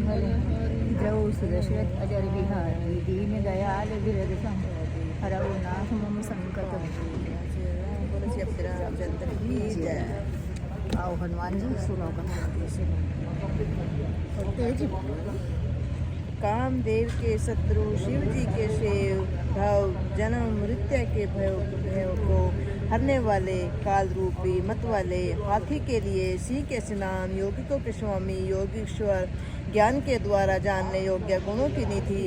मंगल द्रौ सुदशरथ अजर बिहारी दीन दयाल बिरद संपदि हरौ नाथ मम संकट रामचंद्र की जय। आओ हनुमान जी सुनो तेज कामदेव के शत्रु शिव जी के सेव भाव जन्म मृत्यु के भय को हरने वाले काल रूपी मत वाले हाथी के लिए सिंह के स्नान योगिकों के स्वामी योगीश्वर ज्ञान के द्वारा जानने योग्य गुणों की निधि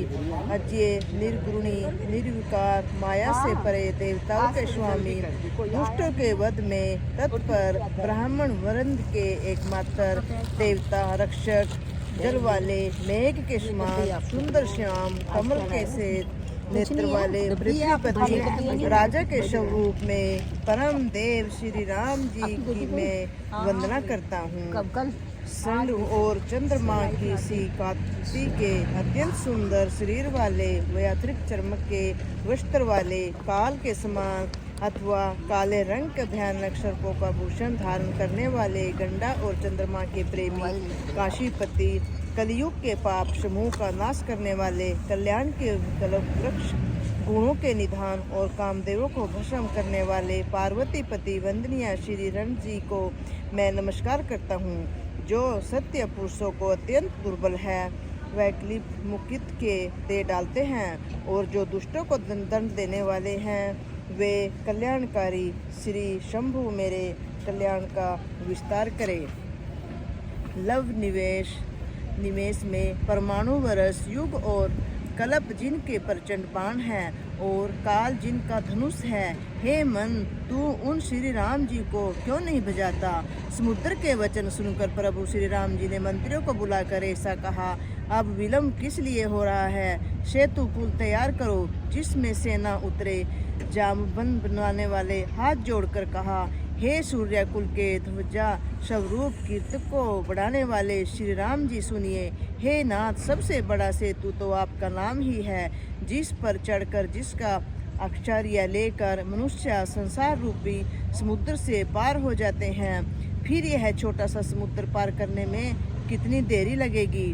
अज्ञे निर्गुणी निर्विकार माया से परे देवताओं के स्वामी दुष्टों के वध में तत्पर ब्राह्मण वृंद के एकमात्र देवता रक्षक जल वाले मेघ के समान सुंदर श्याम कमल के से नेत्र वाले पृथ्वीपति राजा के स्वरूप में परम देव श्री राम जी की मैं वंदना करता हूँ। सन और चंद्रमा की सी कांति के अत्यंत सुंदर शरीर वाले व अतिरिक्त चमक के वस्त्र वाले काल के समान अथवा काले रंग के भयानक सर्पों का भूषण धारण करने वाले गंडा और चंद्रमा के प्रेमी काशीपति कलयुग के पाप समूह का नाश करने वाले कल्याण के कल्प वृक्ष गुणों के निधान और कामदेवों को भस्म करने वाले पार्वती पति वंदनीय श्री रण जी को मैं नमस्कार करता हूँ। जो सत्य पुरुषों को अत्यंत दुर्बल है वह क्लिप मुकित के दे डालते हैं और जो दुष्टों को दंड देने वाले हैं वे कल्याणकारी श्री शंभु मेरे कल्याण का विस्तार करे। लव निमेश में परमाणु वर्ष युग और कल्प जिनके प्रचंड बाण हैं और काल जिनका धनुष है, हे मन तू उन श्री राम जी को क्यों नहीं बजाता। समुद्र के वचन सुनकर प्रभु श्री राम जी ने मंत्रियों को बुलाकर ऐसा कहा, अब विलंब किस लिए हो रहा है। सेतु पुल तैयार करो जिसमें सेना उतरे। जामबंद बनवाने वाले हाथ जोड़कर कहा, हे सूर्य कुल के ध्वजा स्वरूप कीर्तक को बढ़ाने वाले श्री राम जी सुनिए। हे नाथ सबसे बड़ा सेतु तो आपका नाम ही है, जिस पर चढ़कर जिसका आश्चर्य लेकर मनुष्य संसार रूपी समुद्र से पार हो जाते हैं। फिर यह छोटा सा समुद्र पार करने में कितनी देरी लगेगी।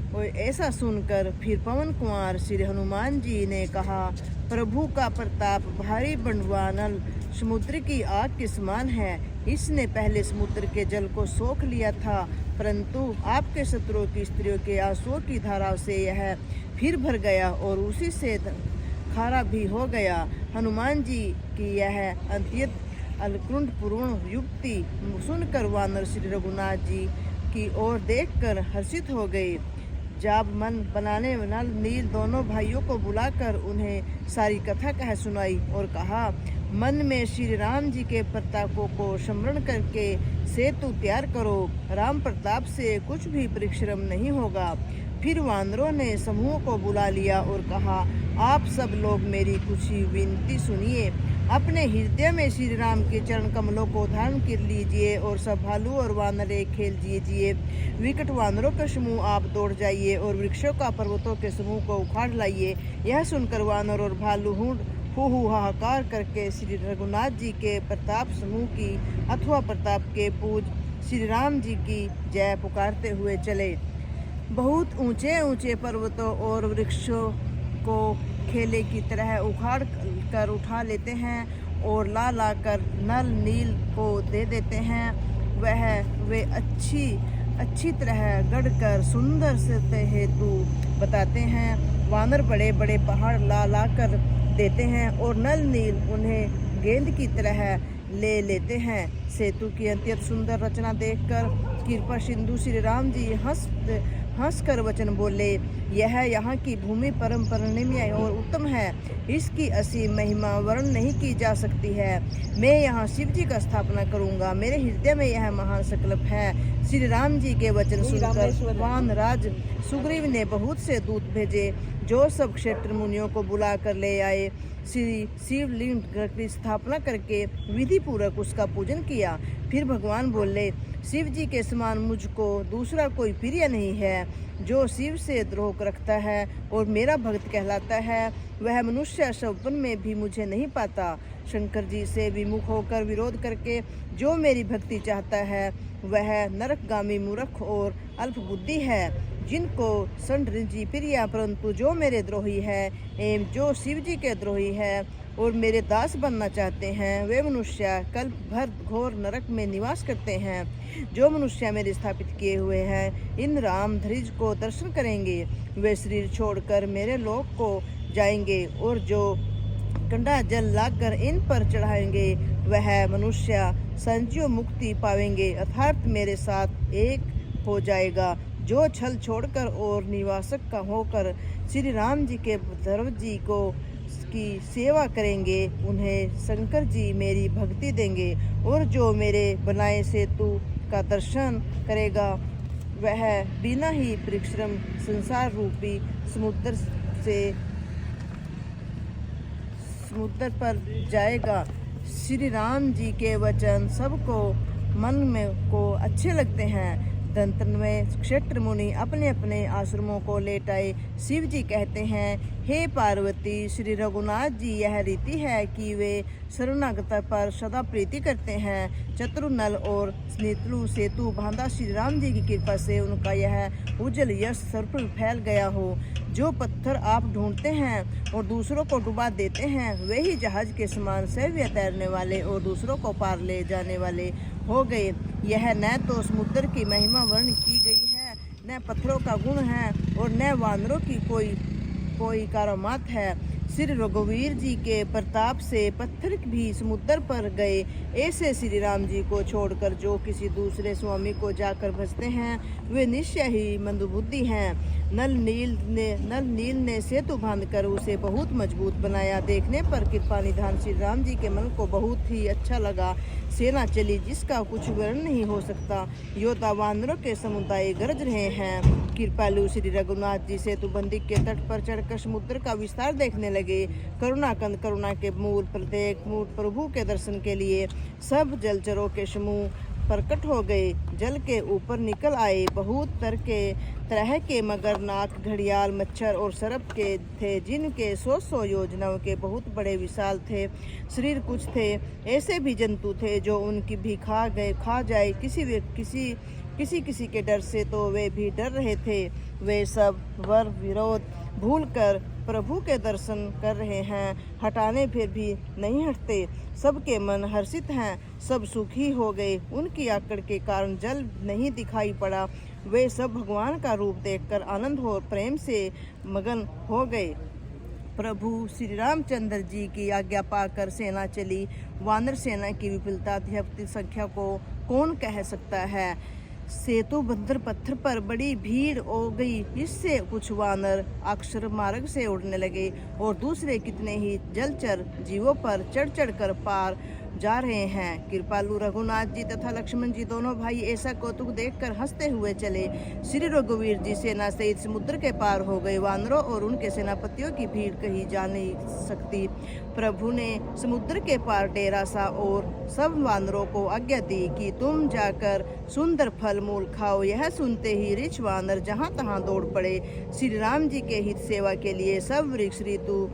और ऐसा सुनकर फिर पवन कुमार श्री हनुमान जी ने कहा, प्रभु का प्रताप भारी बंडवानल समुद्र की आग के समान है। इसने पहले समुद्र के जल को सोख लिया था, परंतु आपके शत्रुओं की स्त्रियों के आंसुओं की धाराओं से यह फिर भर गया और उसी से खारा भी हो गया। हनुमान जी की यह अत्यंत अलकुंठ पूर्ण युक्ति सुनकर वानर श्री रघुनाथ जी की ओर देखकर हर्षित हो गए। जाब मन बनाने नल नील दोनों भाइयों को बुलाकर उन्हें सारी कथा कह सुनाई और कहा, मन में श्री राम जी के प्रतापों को स्मरण करके सेतु तैयार करो। राम प्रताप से कुछ भी परिश्रम नहीं होगा। फिर वानरों ने समूह को बुला लिया और कहा, आप सब लोग मेरी कुछ विनती सुनिए। अपने हृदय में श्री राम के चरण कमलों को धारण कर लीजिए और सब भालू और वानरे खेल दीजिए। विकट वानरों का समूह आप दौड़ जाइए और वृक्षों का पर्वतों के समूह को उखाड़ लाइए। यह सुनकर वानर और भालू हु हाहाकार करके श्री रघुनाथ जी के प्रताप समूह की अथवा प्रताप के पूज श्री राम जी की जय पुकारते हुए चले। बहुत ऊंचे ऊंचे पर्वतों और वृक्षों को खेले की तरह उखाड़ कर उठा लेते हैं और ला कर नल नील को दे देते हैं। वे अच्छी तरह गढ़कर सुंदर से हेतु बताते हैं। वानर बड़े बड़े पहाड़ ला कर देते हैं और नल नील उन्हें गेंद की तरह ले लेते हैं। सेतु की अत्यंत सुंदर रचना देखकर कृपा सिंधु श्री राम जी हंस कर वचन बोले, यह यहाँ की भूमि परम परमणीय और उत्तम है। इसकी असीम महिमा वर्ण नहीं की जा सकती है। मैं यहाँ शिव जी का स्थापना करूँगा। मेरे हृदय में यह महान संकल्प है। श्री राम जी के वचन सुनकर वानराज सुग्रीव ने बहुत से दूत भेजे, जो सब क्षेत्र मुनियों को बुला कर ले आए। श्री शिवलिंग की स्थापना करके विधि पूर्वक उसका पूजन किया। फिर भगवान बोले, शिव जी के समान मुझको दूसरा कोई प्रिय नहीं है। जो शिव से द्रोह रखता है और मेरा भक्त कहलाता है, वह मनुष्य सपन में भी मुझे नहीं पाता। शंकर जी से विमुख होकर विरोध करके जो मेरी भक्ति चाहता है, वह नरकगामी मूर्ख और अल्प बुद्धि है। जिनको संडृजी प्रिया, परंतु जो मेरे द्रोही है एवं जो शिव जी के द्रोही है और मेरे दास बनना चाहते हैं, वे मनुष्य कल्प भर घोर नरक में निवास करते हैं। जो मनुष्य मेरे स्थापित किए हुए हैं इन राम धीरज को दर्शन करेंगे, वे शरीर छोड़कर मेरे लोक को जाएंगे और जो कंडा जल लाकर इन पर चढ़ाएंगे वह मनुष्य संजीव मुक्ति पावेंगे, अर्थात मेरे साथ एक हो जाएगा। जो छल छोड़कर और निवासक का होकर श्री राम जी के धर्म जी को की सेवा करेंगे, उन्हें शंकर जी मेरी भक्ति देंगे। और जो मेरे बनाए सेतु का दर्शन करेगा वह बिना ही परिश्रम संसार रूपी समुद्र पर जाएगा। श्री राम जी के वचन सबको मन में को अच्छे लगते हैं। दंतन में क्षेत्र मुनि अपने अपने आश्रमों को लेट आए। शिव जी कहते हैं, हे पार्वती, श्री रघुनाथ जी यह रीति है कि वे शरणागत पर सदा प्रीति करते हैं। चतुर नल और स्नेतलु सेतु बांधा श्री राम जी की कृपा से उनका यह उज्जवल यश सर्व फैल गया हो। जो पत्थर आप ढूंढते हैं और दूसरों को डुबा देते हैं, वे ही जहाज के समान सैव्य तैरने वाले और दूसरों को पार ले जाने वाले हो गए। यह न तो समुद्र की महिमा वर्ण की गई है, न पत्थरों का गुण है और न वानरों की कोई करामात है। श्री रघुवीर जी के प्रताप से पत्थर भी समुद्र पर गए। ऐसे श्री राम जी को छोड़कर जो किसी दूसरे स्वामी को जाकर भजते हैं, वे निश्चय ही मंदबुद्धि हैं। नल नील ने सेतु बांधकर उसे बहुत मजबूत बनाया। देखने पर कृपा निधान श्री राम जी के मन को बहुत ही अच्छा लगा। सेना चली जिसका कुछ वर्ण नहीं हो सकता। योद्धा वानरों के समुदाय गरज रहे हैं। कृपालु श्री रघुनाथ जी सेतुबंदी के तट पर चढ़कर समुद्र का विस्तार देखने लगे। करुणाकंद करुणा के मूल प्रत्येक मूल प्रभु के दर्शन के लिए सब जलचरों के समूह प्रकट हो गए। जल के ऊपर निकल आए। बहुत तरह के मगर, नाग, घड़ियाल, मच्छर और सर्प के थे, जिनके 100 योजनाओं के बहुत बड़े विशाल थे। शरीर कुछ थे ऐसे भी जंतु थे जो उनकी भी खा जाए किसी के डर से तो वे भी डर रहे थे। वे सब वर विरोध भूलकर प्रभु के दर्शन कर रहे हैं, हटाने फिर भी नहीं हटते। सबके मन हर्षित हैं, सब सुखी हो गए। उनकी आकड़ के कारण जल नहीं दिखाई पड़ा। वे सब भगवान का रूप देखकर आनंद और प्रेम से मगन हो गए। प्रभु श्री रामचंद्र जी की आज्ञा पाकर सेना चली। वानर सेना की विपुलता अत्यधिक संख्या को कौन कह सकता है। सेतु बंदर पत्थर पर बड़ी भीड़ हो गई। इससे कुछ वानर अक्षर मार्ग से उड़ने लगे और दूसरे कितने ही जलचर जीवों पर चढ़ कर पार जा रहे हैं। कृपालु रघुनाथ जी तथा लक्ष्मण जी दोनों भाई ऐसा कौतुक देखकर हंसते हुए चले। श्री रघुवीर जी सेना सहित समुद्र के पार हो गए। वानरों और उनके सेनापतियों की भीड़ कहीं जा नहीं सकती। प्रभु ने समुद्र के पार डेरा सा और सब वानरों को आज्ञा दी कि तुम जाकर सुंदर फल मूल खाओ। यह सुनते ही ऋष वानर जहाँ तहाँ दौड़ पड़े। श्री राम जी के हित सेवा के लिए सब वृक्ष ऋतु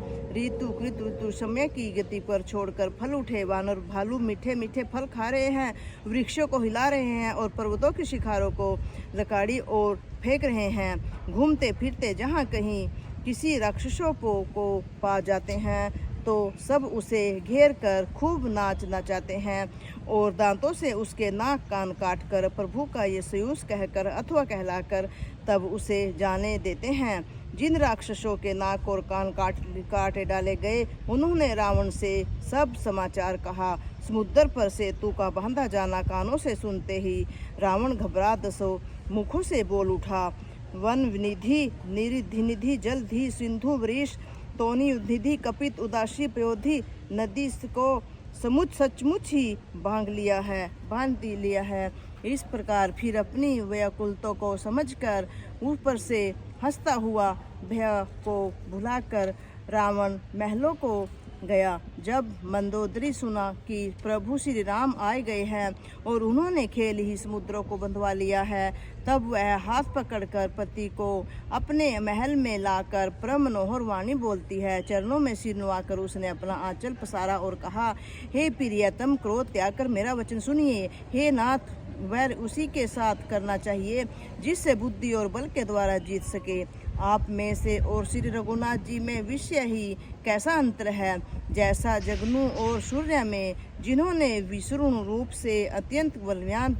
समय की गति पर छोड़कर फल उठे। वानर भालू मीठे मीठे फल खा रहे हैं, वृक्षों को हिला रहे हैं और पर्वतों की शिखारों को लकड़ी और फेंक रहे हैं। घूमते फिरते जहाँ कहीं किसी राक्षसों को पा जाते हैं तो सब उसे घेर कर खूब नाच नचाते हैं और दांतों से उसके नाक कान काट कर प्रभु का ये सयूस कहकर अथवा कहलाकर तब उसे जाने देते हैं। जिन राक्षसों के नाक और कान काटे डाले गए, उन्होंने रावण से सब समाचार कहा। समुद्र पर सेतु का बांधा जाना कानों से सुनते ही रावण घबरा दसों मुखों से बोल उठा। वन निधि निधि जलधि सिंधु वृष तोनी निधि कपित उदासी प्योधि नदी को सचमुच ही बांध लिया है। इस प्रकार फिर अपनी व्याकुलता को समझकर ऊपर से हंसता हुआ भय को भुलाकर रावण महलों को गया। जब मंदोदरी सुना कि प्रभु श्री राम आए गए हैं और उन्होंने खेल ही समुद्रों को बंधवा लिया है, तब वह हाथ पकड़कर पति को अपने महल में लाकर परम मनोहर वाणी बोलती है। चरणों में सिर नुआकर उसने अपना आंचल पसारा और कहा, हे प्रियतम, क्रोध त्याग कर मेरा वचन सुनिए। हे नाथ, वैर उसी के साथ करना चाहिए जिससे बुद्धि और बल के द्वारा जीत सके। आप में से और श्री रघुनाथ जी में विषय ही कैसा अंतर है। जैसा जगनू और सूर्य में, जिन्होंने विष्णु रूप से अत्यंत बलवान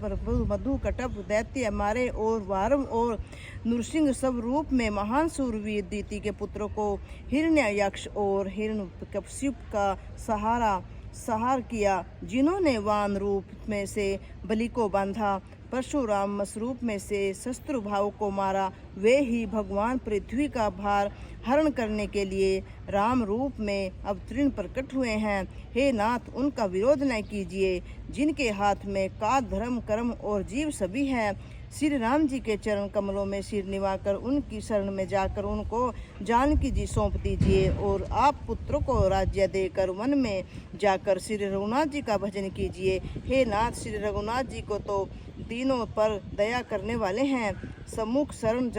मधु कटप दैत्य मारे और वारम और नृसिंह सब रूप में महान सूरवीर दीति के पुत्रों को हिरण्ययक्ष और हिरण्यकश्यप का सहार किया, जिन्होंने वान रूप में से बलि को बांधा, परशुराम मसरूप में से शत्रुभाव को मारा, वे ही भगवान पृथ्वी का भार हरण करने के लिए राम रूप में अवतीर्ण प्रकट हुए हैं। हे नाथ, उनका विरोध न कीजिए जिनके हाथ में काल, धर्म, कर्म और जीव सभी है। श्री राम जी के चरण कमलों में सिर निवाकर उनकी शरण में जाकर उनको जानकी जी सौंप दीजिए और आप पुत्रों को राज्य देकर वन में जाकर श्री रघुनाथ जी का भजन कीजिए। हे नाथ, श्री रघुनाथ जी को तो दीनों पर दया करने वाले हैं। सम्मुख शरण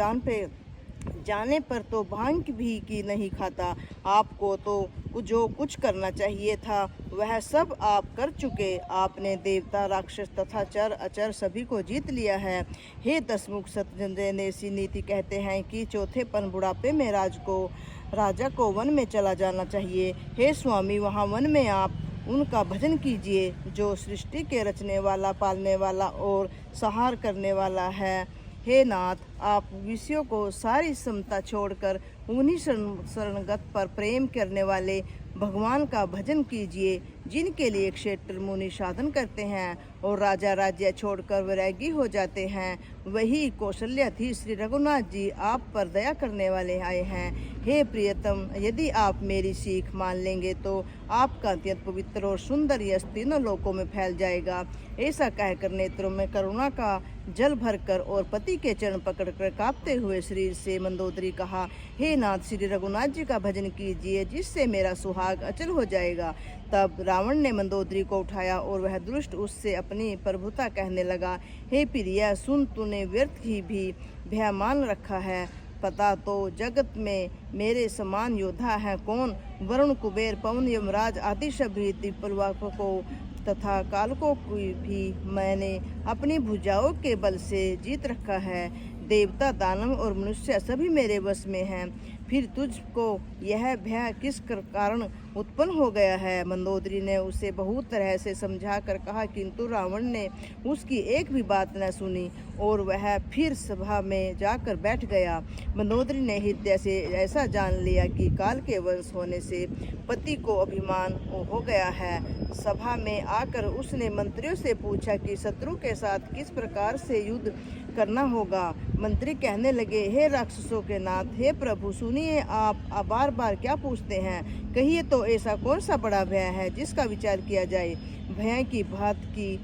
जाने पर तो भांग भी की नहीं खाता। आपको तो जो कुछ करना चाहिए था वह सब आप कर चुके। आपने देवता, राक्षस तथा चर अचर सभी को जीत लिया है। हे दसमुख सत्यनेसी नीति कहते हैं कि चौथेपन बुढ़ापे में राजा को वन में चला जाना चाहिए। हे स्वामी, वहाँ वन में आप उनका भजन कीजिए जो सृष्टि के रचने वाला, पालने वाला और संहार करने वाला है। हे नाथ, आप विषयों को सारी समता छोड़कर उन्हीं शरणगत पर प्रेम करने वाले भगवान का भजन कीजिए, जिनके लिए क्षेत्र मुनि साधन करते हैं और राजा राज्य छोड़कर वैरागी हो जाते हैं। वही कौशल्याधीश श्री रघुनाथ जी आप पर दया करने वाले आए हैं। हे प्रियतम, यदि आप मेरी सीख मान लेंगे तो आपका अत्यंत पवित्र और सुंदर यश तीनों लोकों में फैल जाएगा। ऐसा कहकर नेत्रों में करुणा का जल भरकर और पति के चरण पकड़कर कांपते हुए शरीर से मंदोदरी कहा, हे नाथ, श्री रघुनाथ जी का भजन कीजिए जिससे मेरा सुहाग अचल हो जाएगा। तब रावण ने मंदोदरी को उठाया और वह दुष्ट उससे अपनी प्रभुता कहने लगा, हे प्रिया, सुन, तूने व्यर्थ ही भी भय मान रखा है। पता तो जगत में मेरे समान योद्धा है कौन। वरुण, कुबेर, पवन, यमराज आदि सभी दिव्यलोकों को तथा कालकों को भी मैंने अपनी भुजाओं के बल से जीत रखा है। देवता, दानव और मनुष्य सभी मेरे वश में हैं। फिर तुझको यह भय किस कारण उत्पन्न हो गया है। मंदोदरी ने उसे बहुत तरह से समझा कर कहा, किंतु रावण ने उसकी एक भी बात न सुनी और वह फिर सभा में जाकर बैठ गया। मंदोदरी ने हृदय से ऐसा जान लिया कि काल के वंश होने से पति को अभिमान हो गया है। सभा में आकर उसने मंत्रियों से पूछा कि शत्रु के साथ किस प्रकार से युद्ध करना होगा। मंत्री कहने लगे, हे राक्षसों के नाथ, हे प्रभु, सुनिए, आप बार बार क्या पूछते हैं। कहिए तो ऐसा कौन सा बड़ा भय है जिसका विचार किया जाए। भय की बात की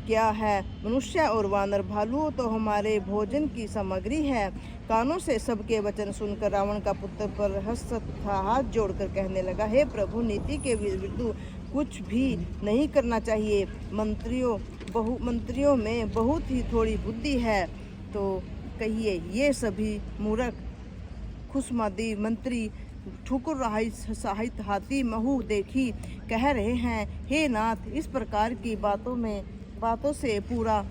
क्या है। मनुष्य और वानर, भालू तो हमारे भोजन की सामग्री है। कानों से सबके वचन सुनकर रावण का पुत्र पर हंसता हाथ जोड़कर कहने लगा, हे प्रभु, नीति के विरुद्ध कुछ भी नहीं करना चाहिए। मंत्रियों में बहुत ही थोड़ी बुद्धि है। तो कहिए, ये सभी मूर्ख खुशमादी मंत्री ठुकुर साहित हाथी महू देखी कह रहे हैं। हे नाथ, इस प्रकार की बातों से पूरा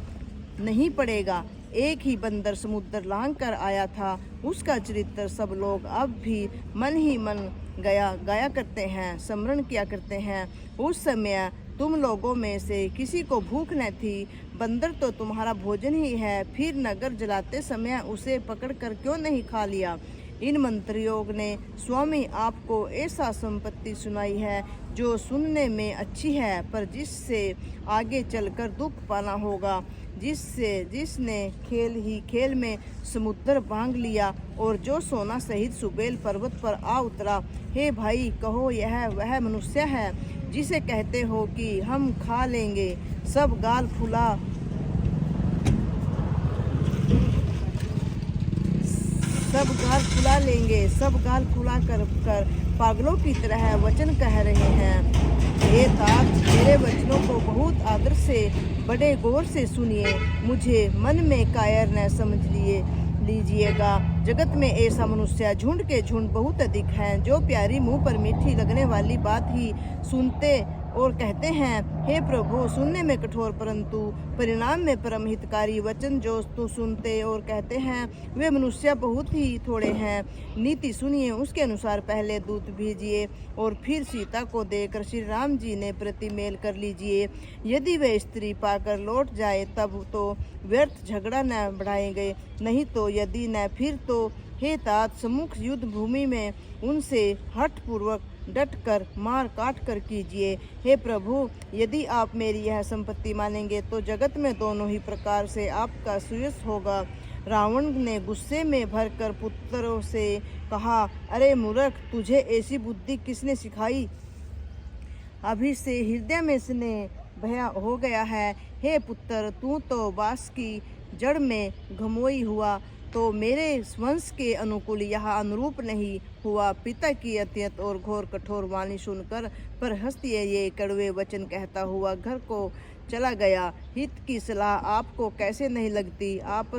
नहीं पड़ेगा। एक ही बंदर समुद्र लांघ कर आया था, उसका चरित्र सब लोग अब भी मन ही मन गाया करते हैं, स्मरण किया करते हैं। उस समय तुम लोगों में से किसी को भूख न थी, बंदर तो तुम्हारा भोजन ही है, फिर नगर जलाते समय उसे पकड़कर क्यों नहीं खा लिया। इन मंत्रियों ने स्वामी आपको ऐसा संपत्ति सुनाई है जो सुनने में अच्छी है, पर जिससे आगे चलकर दुख पाना होगा। जिसने खेल में समुद्र भांग लिया और जो सोना सहित सुबेल पर्वत पर आ उतरा। हे भाई, कहो, यह वह मनुष्य है जिसे कहते हो कि हम खा लेंगे। सब गाल फुला कर पागलों की तरह वचन कह रहे हैं। हे तात, मेरे वचनों को बहुत आदर से, बड़े गौर से सुनिए, मुझे मन में कायर न समझ लीजिएगा। जगत में ऐसा मनुष्य झुंड के झुंड बहुत अधिक हैं, जो प्यारी मुंह पर मीठी लगने वाली बात ही सुनते और कहते हैं, हे प्रभु, सुनने में कठोर परंतु परिणाम में परम हितकारी वचन जो तू सुनते और कहते हैं वे मनुष्य बहुत ही थोड़े हैं। नीति सुनिए, उसके अनुसार पहले दूत भेजिए और फिर सीता को देकर श्री राम जी ने प्रतिमेल कर लीजिए। यदि वे स्त्री पाकर लौट जाए तब तो व्यर्थ झगड़ा न बढ़ाएंगे, नहीं तो यदि न फिर तो हे तात सम्मुख युद्ध भूमि में उनसे हठ पूर्वक डट कर मार काट कर कीजिए। हे प्रभु, यदि आप मेरी यह संपत्ति मानेंगे तो जगत में दोनों ही प्रकार से आपका सुयश होगा। रावण ने गुस्से में भरकर पुत्रों से कहा, अरे मूर्ख, तुझे ऐसी बुद्धि किसने सिखाई? अभी से हृदय में स्नेह भया हो गया है। हे पुत्र, तू तो बांस की जड़ में घमोई हुआ तो मेरे वंश के अनुकूल यह अनुरूप नहीं हुआ। पिता की अत्यंत और घोर कठोर वाणी सुनकर परहस्तीय ये कड़वे वचन कहता हुआ घर को चला गया। हित की सलाह आपको कैसे नहीं लगती, आप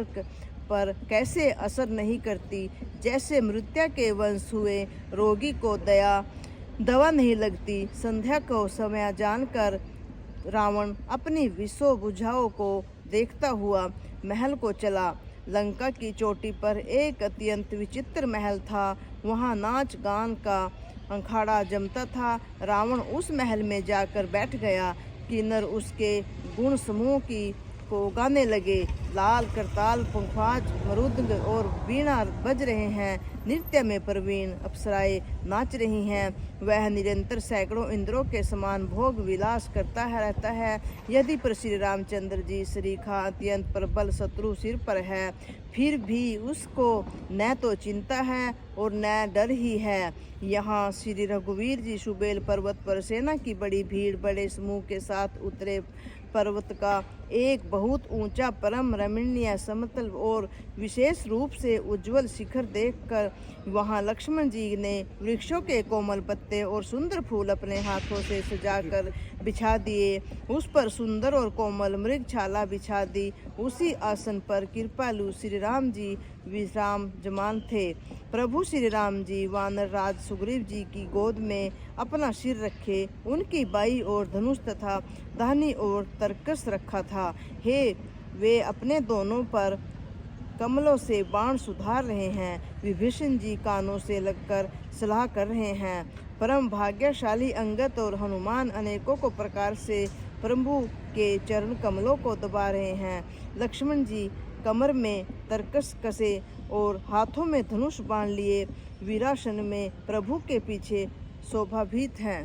पर कैसे असर नहीं करती? जैसे मृत्यु के वंश हुए रोगी को दवा नहीं लगती। संध्या को समय जानकर रावण अपनी विषो बुझाओं को देखता हुआ महल को चला। लंका की चोटी पर एक अत्यंत विचित्र महल था। वहाँ नाच गान का अखाड़ा जमता था। रावण उस महल में जाकर बैठ गया। किन्नर उसके गुण समूह को गाने लगे। लाल करताल, पंखाज, मरुदंग और वीणा बज रहे हैं। नृत्य में प्रवीण अप्सराएं नाच रही हैं। वह निरंतर सैकड़ों इंद्रों के समान भोग विलास करता रहता है। यदि पर श्री रामचंद्र जी सरीखा अत्यंत प्रबल शत्रु सिर पर है, फिर भी उसको न तो चिंता है और न डर ही है। यहाँ श्री रघुवीर जी सुबेल पर्वत पर सेना की बड़ी भीड़ बड़े समूह के साथ उतरे। पर्वत का एक बहुत ऊंचा परम रमणीय समतल और विशेष रूप से उज्जवल शिखर देखकर वहां लक्ष्मण जी ने वृक्षों के कोमल पत्ते और सुंदर फूल अपने हाथों से सजाकर बिछा दिए। उस पर सुंदर और कोमल मृगछाला बिछा दी। उसी आसन पर कृपालु श्री राम जी विश्राम जमान थे। प्रभु श्री राम जी वानर राज सुग्रीव जी की गोद में अपना सिर रखे। उनकी बाई ओर धनुष तथा दाहिनी ओर तरकस रखा था। हे, वे अपने दोनों पर कमलों से बाण सुधार रहे हैं। विभीषण जी कानों से लगकर सलाह कर रहे हैं। परम भाग्यशाली अंगद और हनुमान अनेकों को प्रकार से प्रभु के चरण कमलों को दबा रहे हैं। लक्ष्मण जी कमर में तरकस कसे और हाथों में धनुष बाण लिए वीरासन में प्रभु के पीछे शोभाभीत हैं।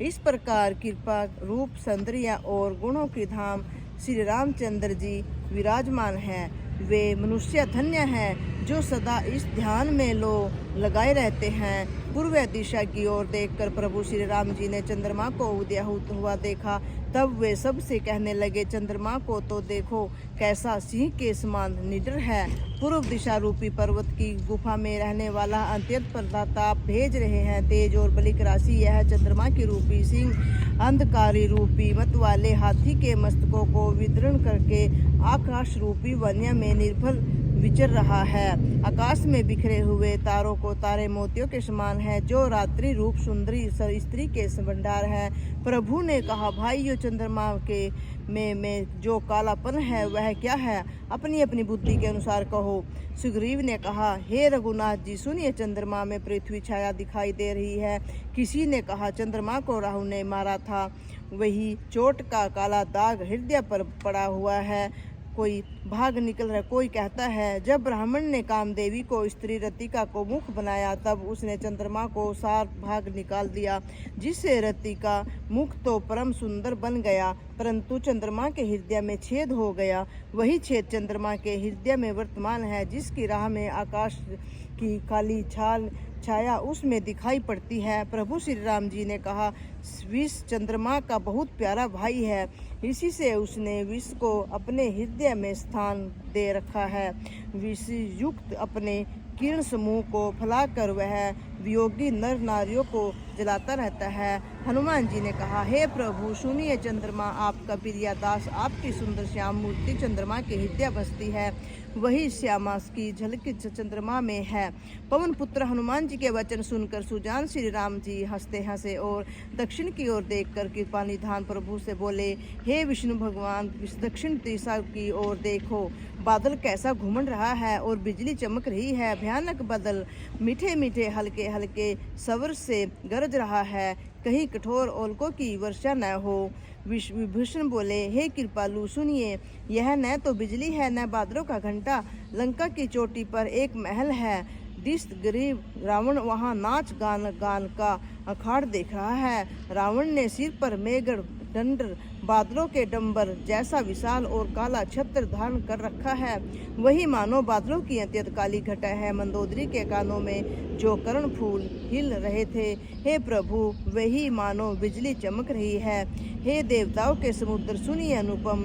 इस प्रकार कृपा रूप सौंदर्य और गुणों की धाम श्री रामचंद्र जी विराजमान है। वे मनुष्य धन्य हैं जो सदा इस ध्यान में लगाए रहते हैं। पूर्व दिशा की ओर देखकर प्रभु श्री राम जी ने चंद्रमा को उदय हुआ देखा। तब वे सबसे कहने लगे, चंद्रमा को तो देखो, कैसा सिंह के समान निडर है। पूर्व दिशा रूपी पर्वत की गुफा में रहने वाला अत्यंत प्रताप भेज रहे हैं। तेज और बलिक राशि यह चंद्रमा की रूपी सिंह अंधकारी रूपी मत वाले हाथी के मस्तकों को विदीर्ण करके आकाश रूपी वन्य में निर्भर विचर रहा है। आकाश में बिखरे हुए तारों को तारे मोतियों के समान है, जो रात्रि रूप सुंदरी स्त्री के भंडार है। प्रभु ने कहा, भाइयों, चंद्रमा के में जो कालापन है वह क्या है? अपनी अपनी बुद्धि के अनुसार कहो। सुग्रीव ने कहा, हे रघुनाथ जी, सुनिए, चंद्रमा में पृथ्वी छाया दिखाई दे रही है। किसी ने कहा, चंद्रमा को राहु ने मारा था, वही चोट का काला दाग हृदय पर पड़ा हुआ है, कोई भाग निकल रहा। कोई कहता है, जब ब्राह्मण ने कामदेवी को स्त्री रतिका को मुख बनाया तब उसने चंद्रमा को 7 भाग निकाल दिया, जिससे रतिका मुख तो परम सुंदर बन गया, परंतु चंद्रमा के हृदय में छेद हो गया। वही छेद चंद्रमा के हृदय में वर्तमान है, जिसकी राह में आकाश की काली छाया उसमें दिखाई पड़ती है। प्रभु श्री राम जी ने कहा, विष चंद्रमा का बहुत प्यारा भाई है, इसी से उसने विष को अपने हृदय में स्थान दे रखा है। विष युक्त अपने किरण समूह को फैलाकर वह वियोगी नर नारियों को जलाता रहता है। हनुमान जी ने कहा, हे प्रभु सुनिए, चंद्रमा आपका प्रिय दास आपकी सुंदर श्याम मूर्ति चंद्रमा की हृदय बसती है, वही श्यामा की झलकी चंद्रमा में है। पवन पुत्र हनुमान जी के वचन सुनकर सुजान श्री राम जी हंसते हंसे और दक्षिण की ओर देखकर कृपा निधान प्रभु से बोले, हे विष्णु भगवान, दक्षिण दिशा की ओर देखो, बादल कैसा घूम रहा है और बिजली चमक रही है। भयानक बादल मीठे मीठे हल्के हल्के स्वर से गरज रहा है, कहीं कठोर ओलकों की वर्षा न हो। विभीषण बोले, हे कृपालु सुनिए, यह न तो बिजली है न बादलों का घंटा, लंका की चोटी पर एक महल है, दिष्ट गरीब रावण वहाँ नाच गान का अखाड़ देख रहा है। रावण ने सिर पर मेघड़ दंड बादलों के डंबर जैसा विशाल और काला छत्र धारण कर रखा है, वही मानो बादलों की अत्यंत काली घटा है। मंदोदरी के कानों में जो कर्ण फूल हिल रहे थे, हे प्रभु वही मानो बिजली चमक रही है। हे देवताओं के समुद्र सुनिए, अनुपम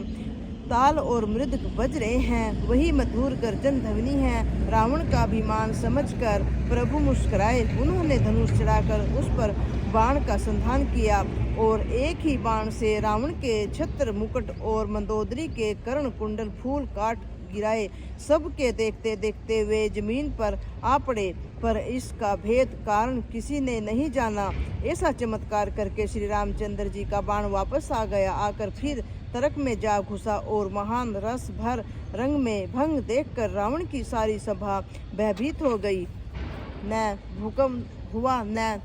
ताल और मृद बज रहे हैं, वही मधुर गर्जन ध्वनि है। रावण का अभिमान समझकर प्रभु मुस्कुराए, उन्होंने धनुष चढ़ाकर उस पर बाण का संधान किया और एक ही बाण से रावण के छत्र मुकुट और मंदोदरी के कर्ण कुंडल फूल काट गिराए। सबके देखते देखते वे जमीन पर आ पड़े, पर इसका भेद कारण किसी ने नहीं जाना। ऐसा चमत्कार करके श्री रामचंद्र जी का बाण वापस आ गया, आकर फिर तर्क में जा घुसा और महान रस भर रंग में भंग देखकर रावण की सारी सभा भयभीत हो गई। न भूकंप हुआ, न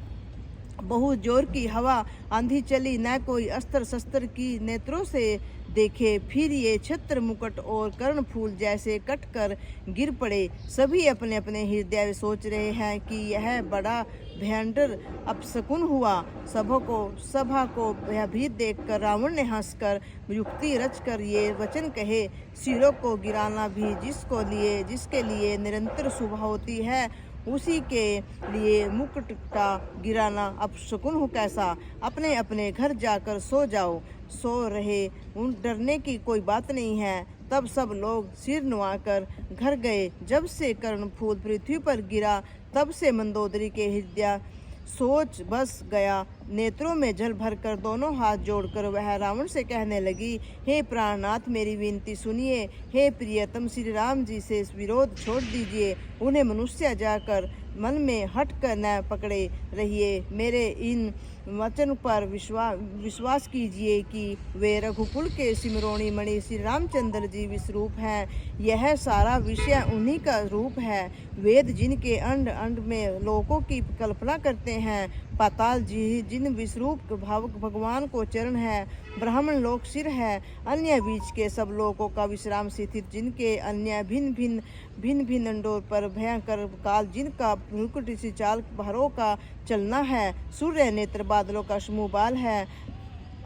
बहुत जोर की हवा आंधी चली, न कोई अस्त्र शस्त्र की नेत्रों से देखे। फिर ये छत्र मुकुट और कर्ण फूल जैसे कट कर गिर पड़े। सभी अपने अपने हृदय सोच रहे हैं कि यह बड़ा भयंकर अपशकुन हुआ। सभा को भयभीत देखकर रावण ने हंसकर युक्ति रचकर ये वचन कहे, सिरों को गिराना भी जिसके लिए निरंतर शुभ होती है, उसी के लिए मुकुट का गिराना अपशकुन हो कैसा। अपने अपने घर जाकर सो जाओ, सो रहे, उन डरने की कोई बात नहीं है। तब सब लोग सिर नुआकर घर गए। जब से कर्णफूल पृथ्वी पर गिरा, तब से मंदोदरी के हृदय सोच बस गया। नेत्रों में जल भरकर दोनों हाथ जोड़कर वह रावण से कहने लगी, हे प्राणनाथ मेरी विनती सुनिए, हे प्रियतम श्री राम जी से विरोध छोड़ दीजिए, उन्हें मनुष्य जाकर मन में हट कर न पकड़े रहिए। मेरे इन वचन पर विश्वास कीजिए कि वे रघुकुल के सिमरोनी मणि श्री रामचंद्र जी विश्वरूप हैं। यह सारा विषय उन्हीं का रूप है। वेद जिनके अंड अंड में लोकों की कल्पना करते हैं, पाताल जी जिन विश्वरूप भावक भगवान को चरण है, ब्राह्मण लोक सिर है, अन्य बीच के सब लोकों का विश्राम स्थित जिनके अन्य भिन्न भिन्न अंडों पर भयंकर काल जिनका मुकुट सी चाल बहरों का चलना है, सूर्य नेत्र बादलों का समूह बाल है,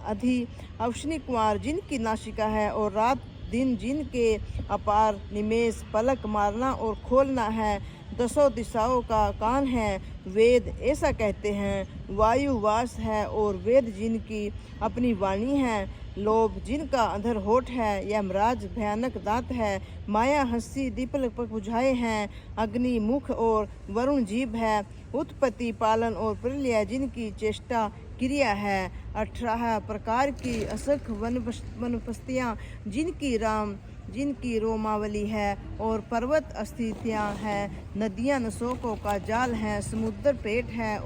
अधि अवश्नी कुमार जिनकी नासिका है और रात दिन जिनके अपार निमेष पलक मारना और खोलना है, दसों दिशाओं का कान है। वेद ऐसा कहते हैं, वायु वास है और वेद जिनकी अपनी वाणी है, लोभ जिनका अधर होठ है, यमराज भयानक दांत है, माया हंसी दीपक बुझाए हैं, अग्नि मुख और वरुण जीभ है, उत्पत्ति पालन और प्रलय जिनकी चेष्टा क्रिया है, 18 प्रकार की असंख वनस्पतियाँ जिनकी रोमावली है और पर्वत अस्थितियाँ हैं, नदियाँ नसोकों का जाल है, समुद्र पेट है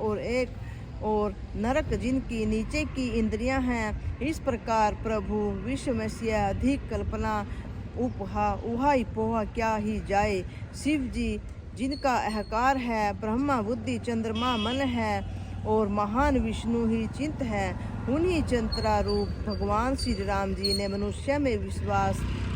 और नरक जिनकी नीचे की इंद्रियां हैं। इस प्रकार प्रभु विश्व में से अधिक कल्पना उहा पोहा क्या ही जाए। शिव जी जिनका अहंकार है, ब्रह्मा बुद्धि चंद्रमा मन है और महान विष्णु ही चिंत है, उन्हीं चंद्रा रूप भगवान श्री राम जी ने मनुष्य में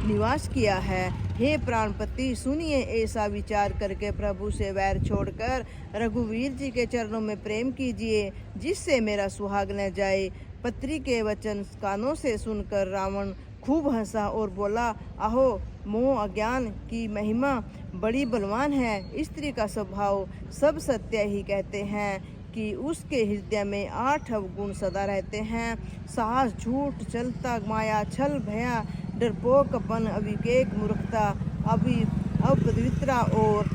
निवास किया है। हे प्राणपति सुनिए, ऐसा विचार करके प्रभु से वैर छोड़कर रघुवीर जी के चरणों में प्रेम कीजिए, जिससे मेरा सुहाग न जाए। पत्री के वचन कानों से सुनकर रावण खूब हंसा और बोला, आहो मोह अज्ञान की महिमा बड़ी बलवान है। स्त्री का स्वभाव सब सत्य ही कहते हैं कि उसके हृदय में 8 अवगुण सदा रहते हैं, साहस, झूठ, चलता, माया, छल, भया, डरपोकपन, अविवेक, मूर्खता, अपवित्रता और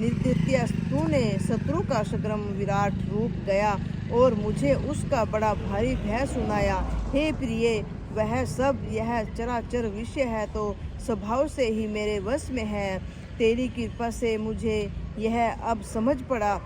निर्दयता तूने शत्रु का सग्रम विराट रूप गया और मुझे उसका बड़ा भारी भय सुनाया। हे प्रिय, वह सब यह चराचर विषय है तो स्वभाव से ही मेरे वश में है। तेरी कृपा से मुझे यह अब समझ पड़ा।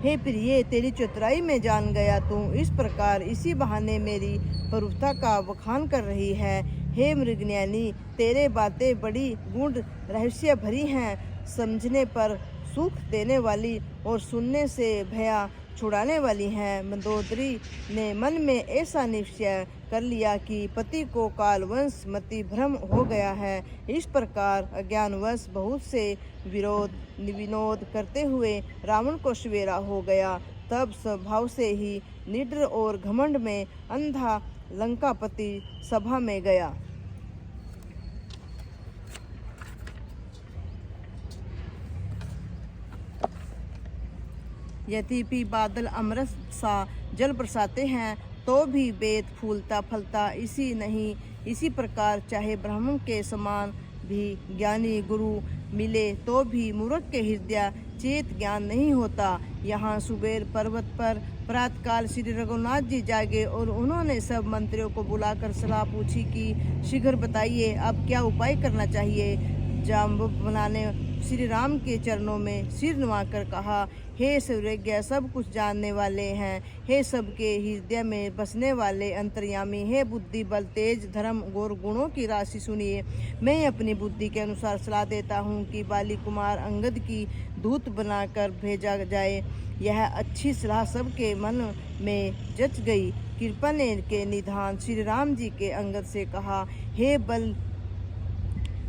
हे प्रिय, तेरी चतुराई में जान गया तू इस प्रकार इसी बहाने मेरी प्रभुता का बखान कर रही है। हे मृगन्यानी, तेरे बातें बड़ी गूढ़ रहस्य भरी हैं, समझने पर सुख देने वाली और सुनने से भया छुड़ाने वाली हैं। मंदोदरी ने मन में ऐसा निश्चय कर लिया कि पति को कालवंश मति भ्रम हो गया है। इस प्रकार अज्ञानवश बहुत से विनोद करते हुए रावण को सवेरा हो गया। तब स्वभाव से ही निडर और घमंड में अंधा लंकापति सभा में गया। यद्यपि बादल अमृत सा जल बरसाते हैं तो भी वेद फूलता फलता इसी प्रकार चाहे ब्राह्मण के समान भी ज्ञानी गुरु मिले तो भी मूर्ख के हृदय चेत ज्ञान नहीं होता। यहाँ सुबेर पर्वत पर प्रातःकाल श्री रघुनाथ जी जागे और उन्होंने सब मंत्रियों को बुलाकर सलाह पूछी कि शीघ्र बताइए अब क्या उपाय करना चाहिए। जाम्बुक बनाने श्री राम के चरणों में सिर नवाकर कहा, हे सर्वज्ञ, सब कुछ जानने वाले हैं, हे सबके हृदय में बसने वाले अंतर्यामी, हे बुद्धि बल तेज धर्म गौर गुणों की राशि सुनिए। मैं अपनी बुद्धि के अनुसार सलाह देता हूँ कि बाली कुमार अंगद की दूत बनाकर भेजा जाए। यह अच्छी सलाह सबके मन में जच गई। कृपा ने के निधान श्री राम जी के अंगद से कहा,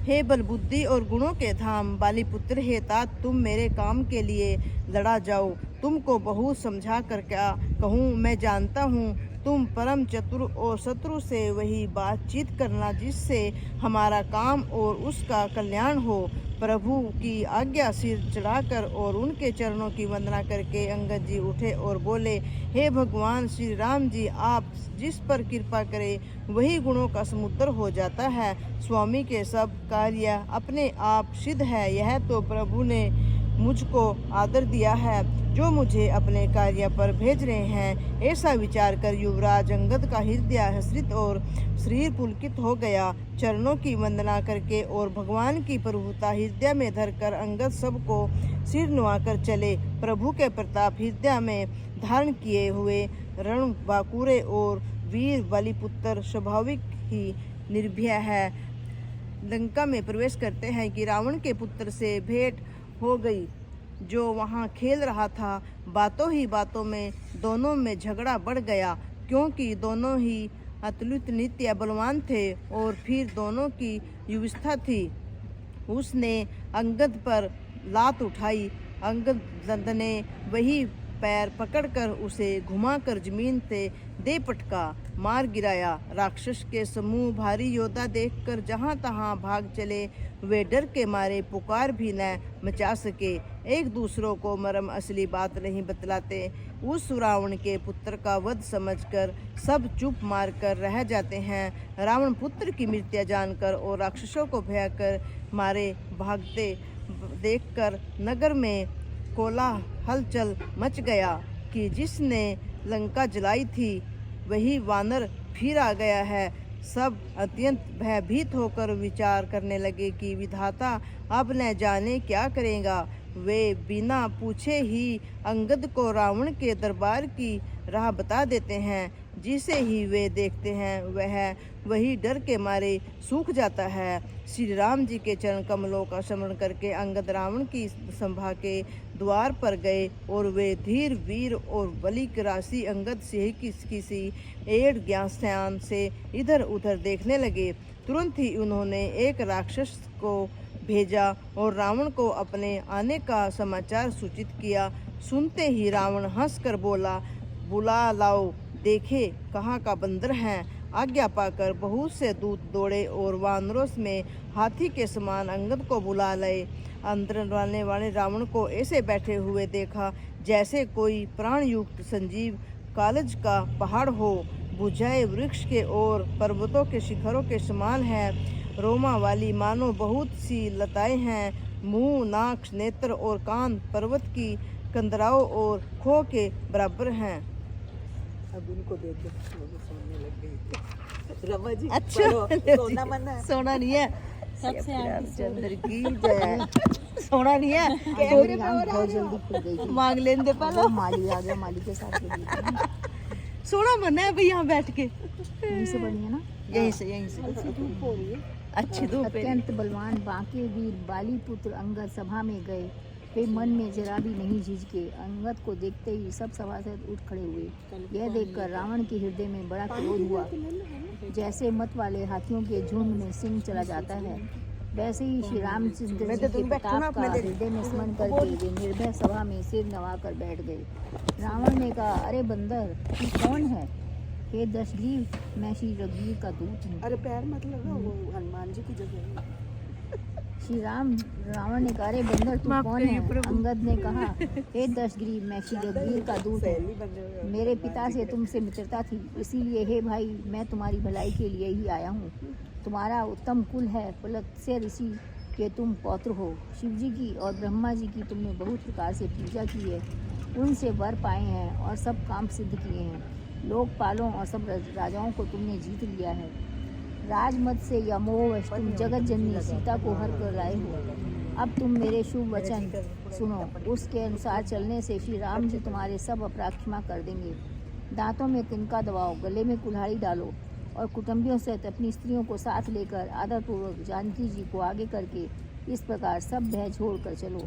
हे बल बुद्धि और गुणों के धाम बाली पुत्र, हे तात, तुम मेरे काम के लिए लड़ा जाओ। तुमको बहुत समझा कर क्या कहूँ, मैं जानता हूँ तुम परम चतुर और शत्रु से वही बातचीत करना जिससे हमारा काम और उसका कल्याण हो। प्रभु की आज्ञा सिर चढ़ाकर और उनके चरणों की वंदना करके अंगद जी उठे और बोले, हे भगवान श्री राम जी, आप जिस पर कृपा करें वही गुणों का समुद्र हो जाता है। स्वामी के सब कार्य अपने आप सिद्ध है। यह तो प्रभु ने मुझको आदर दिया है जो मुझे अपने कार्य पर भेज रहे हैं। ऐसा विचार कर युवराज अंगद का हृदय हर्षित और शरीर पुलकित हो गया। चरणों की वंदना करके और भगवान की प्रभुता हृदय में धरकर अंगद सबको सिर नुआकर चले। प्रभु के प्रताप हृदय में धारण किए हुए रण बाकुरे और वीर बलिपुत्र स्वाभाविक ही निर्भय है। लंका में प्रवेश करते हैं कि रावण के पुत्र से भेंट हो गई जो वहाँ खेल रहा था। बातों ही बातों में दोनों में झगड़ा बढ़ गया, क्योंकि दोनों ही अतुलित नित्य बलवान थे और फिर दोनों की युवस्था थी। उसने अंगद पर लात उठाई। अंगद ने वही पैर पकड़कर उसे घुमाकर जमीन से दे पटका मार गिराया। राक्षस के समूह भारी योद्धा देखकर जहां तहां भाग चले। वे डर के मारे पुकार भी न मचा सके। एक दूसरों को मरम असली बात नहीं बतलाते। उस रावण के पुत्र का वध समझकर सब चुप मार कर रह जाते हैं। रावण पुत्र की मृत्यु जानकर और राक्षसों को भय कर मारे भागते देखकर नगर में कोलाहल मच गया कि जिसने लंका जलाई थी वही वानर फिर आ गया है। सब अत्यंत भयभीत होकर विचार करने लगे कि विधाता अब न जाने क्या करेगा। वे बिना पूछे ही अंगद को रावण के दरबार की राह बता देते हैं। जिसे ही वे देखते हैं वही डर के मारे सूख जाता है। श्री राम जी के चरण कमलों का स्मरण करके अंगद रावण की सभा के द्वार पर गए और वे धीर वीर और बलि की राशि अंगद से किसी एड़ ज्ञान से इधर उधर देखने लगे। तुरंत ही उन्होंने एक राक्षस को भेजा और रावण को अपने आने का समाचार सूचित किया। सुनते ही रावण हंसकर बोला, बुला लाओ, देखे कहाँ का बंदर हैं। आज्ञा पाकर बहुत से दूत दौड़े और वानरों में हाथी के समान अंगद को बुला लाए। अंदर डालने वाले रावण को ऐसे बैठे हुए देखा जैसे कोई प्राण युक्त संजीव कालज का पहाड़ हो, बुझाए वृक्ष के और पर्वतों के शिखरों के समान है। रोमा वाली मानो बहुत सी लताएं हैं। मुंह, नाक, नेत्र और कान पर्वत की कंदराओं और खो के बराबर हैं। अब इनको देख के मुझे सोने लग गई। रमा जी अच्छा, सोना मना है। सोना नहीं है। सबसे रामचंद्र की जय। सोना नहीं है। मेरी आँख बहुत जल्दी खुल गई थी। मांग लेने दे पहले। वो माली आ गया, माली के साथ गई थी। सोना मना है भाई यहाँ बैठ के। यहीं से बनी है ना। यहीं से अच्छी धूप हो रही है। अच्छी धूप है। अत्यंत बलवान बांके वीर बाली पुत्र अंगद सभा में गए। वे मन में जरा भी नहीं झिझके। अंगद को देखते ही सब सभासद उठ खड़े हुए। यह देखकर रावण के हृदय में बड़ा क्रोध हुआ। जैसे मत वाले हाथियों के झुंड में सिंह चला जाता है, वैसे ही श्री रामचंद्र जी के प्रताप का हृदय में स्मरण करके वे निर्भय सभा में सिर नवाकर बैठ गए। रावण ने कहा, अरे बंदर, तू कौन है? हे दशग्रीव, मैं श्री रघुवीर का दूत हूँ। अरे पैर मत लगाओ, वो हनुमान जी की जगह है। श्री रावण ने कहा, अरे बंदर, तू कौन है? अंगद ने कहा, हे दशग्रीव, मैं श्री रघुवीर का दूत हूँ। मेरे पिता से तुमसे मित्रता थी, इसीलिए हे भाई, मैं तुम्हारी भलाई के लिए ही आया हूँ। तुम्हारा उत्तम कुल है, पुलत्स्य ऋषि के तुम पौत्र हो। शिव जी की और ब्रह्मा जी की तुमने बहुत प्रकार से पूजा की है, उनसे वर पाए हैं और सब काम सिद्ध किए हैं। लोकपालों और सब राजाओं को तुमने जीत लिया है। राजमत से या मोहवश तुम जगत जननी सीता को हर कर लाए हो। अब तुम मेरे शुभ वचन सुनो, उसके अनुसार चलने से श्री राम जी तुम्हारे सब अपराध क्षमा कर देंगे। दांतों में तिनका दबाओ, गले में कुल्हाड़ी डालो और कुटुंबियों सहित अपनी स्त्रियों को साथ लेकर आदरपूर्वक जानकी जी को आगे करके इस प्रकार सब भय छोड़ कर चलो।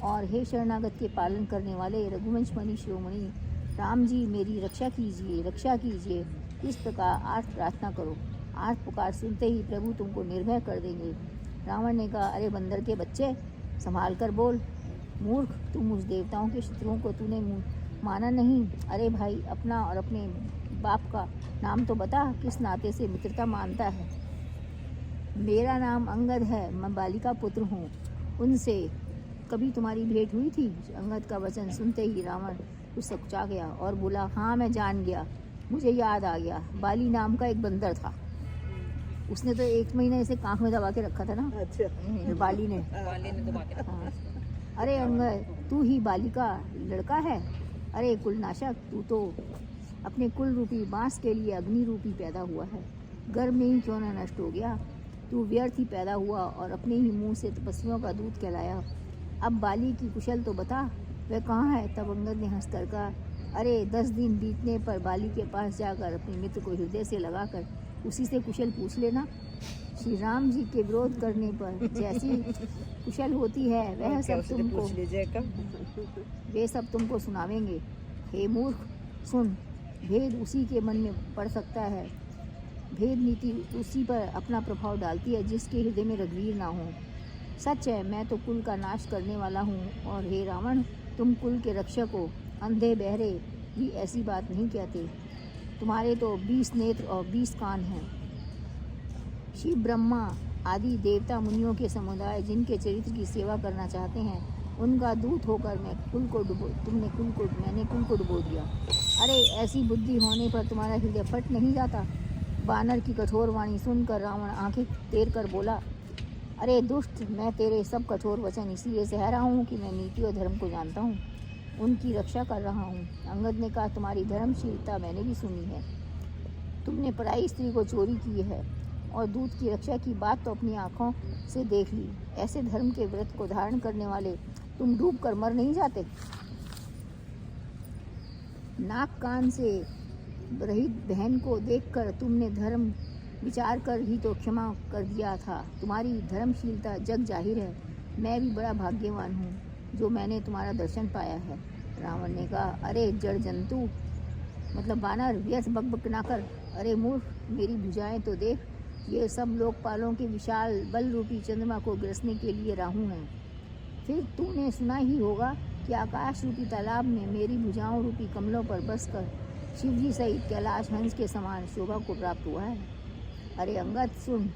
और हे शरणागत के पालन करने वाले रघुवंश मणि शिरोमणि राम जी, मेरी रक्षा कीजिए, रक्षा कीजिए। इस प्रकार आर्त प्रार्थना करो। आर्त पुकार सुनते ही प्रभु तुमको निर्भय कर देंगे। रावण ने कहा, अरे बंदर के बच्चे, संभाल कर बोल। मूर्ख, तुम उस देवताओं के शत्रुओं को तूने माना नहीं। अरे भाई, अपना और अपने बाप का नाम तो बता, किस नाते से मित्रता मानता है? मेरा नाम अंगद है, मैं बाली का पुत्र हूँ। उनसे कभी तुम्हारी भेंट हुई थी? अंगद का वचन सुनते ही रावण कुछ सकुचा गया और बोला, हाँ, मैं जान गया, मुझे याद आ गया। बाली नाम का एक बंदर था। उसने तो 1 महीने इसे कांख में दबा के रखा था ना। अच्छा, बाली ने दबा के रखा। हाँ। अरे अंगद, तू ही बाली का लड़का है? अरे कुलनाशक, तू तो अपने कुल रूपी बांस के लिए अग्नि रूपी पैदा हुआ है। गर्भ में ही क्यों न नष्ट हो गया? तू व्यर्थ ही पैदा हुआ और अपने ही मुंह से तपस्वियों का दूध कहलाया। अब बाली की कुशल तो बता, वह कहाँ है? तब अंगद ने हंसकर कहा, अरे 10 दिन बीतने पर बाली के पास जाकर अपने मित्र को हृदय से लगाकर उसी से कुशल पूछ लेना। श्री राम जी के विरोध करने पर जैसी कुशल होती है, वह सब तुमको वे सब तुमको सुनावेंगे। हे मूर्ख, सुन, भेद उसी के मन में पड़ सकता है। भेद नीति उसी पर अपना प्रभाव डालती है जिसके हृदय में रघुवीर ना हो। सच है, मैं तो कुल का नाश करने वाला हूँ, और हे रावण, तुम कुल के रक्षक हो। अंधे बहरे भी ऐसी बात नहीं कहते। तुम्हारे तो 20 नेत्र और 20 कान हैं। शिव, ब्रह्मा आदि देवता मुनियों के समुदाय जिनके चरित्र की सेवा करना चाहते हैं, उनका दूत होकर मैंने कुल को डुबो दिया। अरे ऐसी बुद्धि होने पर तुम्हारा हृदय फट नहीं जाता? बानर की कठोर वाणी सुनकर रावण आंखें टेर कर बोला, अरे दुष्ट, मैं तेरे सब कठोर वचन इसीलिए सह रहा हूँ कि मैं नीति और धर्म को जानता हूँ, उनकी रक्षा कर रहा हूँ। अंगद ने कहा, तुम्हारी धर्मशीलता मैंने भी सुनी है। तुमने पराई स्त्री को चोरी की है और दूध की रक्षा की बात तो अपनी आँखों से देख ली। ऐसे धर्म के व्रत को धारण करने वाले तुम डूब कर मर नहीं जाते? नाक कान से रहित बहन को देखकर तुमने धर्म विचार कर ही तो क्षमा कर दिया था। तुम्हारी धर्मशीलता जग जाहिर है। मैं भी बड़ा भाग्यवान हूँ जो मैंने तुम्हारा दर्शन पाया है। रावण ने कहा, अरे जड़ जंतु, मतलब बानर, व्यर्थ बकबक ना कर। अरे मूर्ख, मेरी भुजाएं तो देख, ये सब लोकपालों के विशाल बल रूपी चंद्रमा को ग्रसने के लिए राहु हैं। फिर तूने सुना ही होगा कि आकाश रूपी तालाब में मेरी भुजाओं रूपी कमलों पर बसकर शिवजी सहित कैलाश हंस के समान शोभा को प्राप्त हुआ है। अरे अंगद, सुन,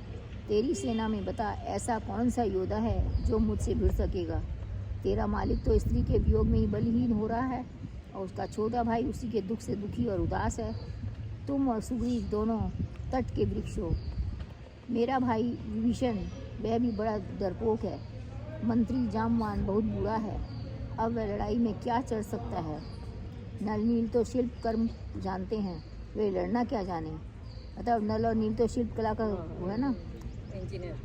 तेरी सेना में बता, ऐसा कौन सा योद्धा है जो मुझसे भिड़ सकेगा? तेरा मालिक तो स्त्री के वियोग में ही बलहीन हो रहा है और उसका छोटा भाई उसी के दुख से दुखी और उदास है। तुम और सुग्रीव दोनों तट के वृक्ष हो। मेरा भाई विभीषण वह भी बड़ा डरपोक है। मंत्री जामवान बहुत बुरा है। अब वह लड़ाई में क्या चढ़ सकता है। नल नील तो शिल्प कर्म जानते हैं, वे लड़ना क्या जाने। मतलब नल और नील तो शिल्प कला का वो है ना, इंजीनियर।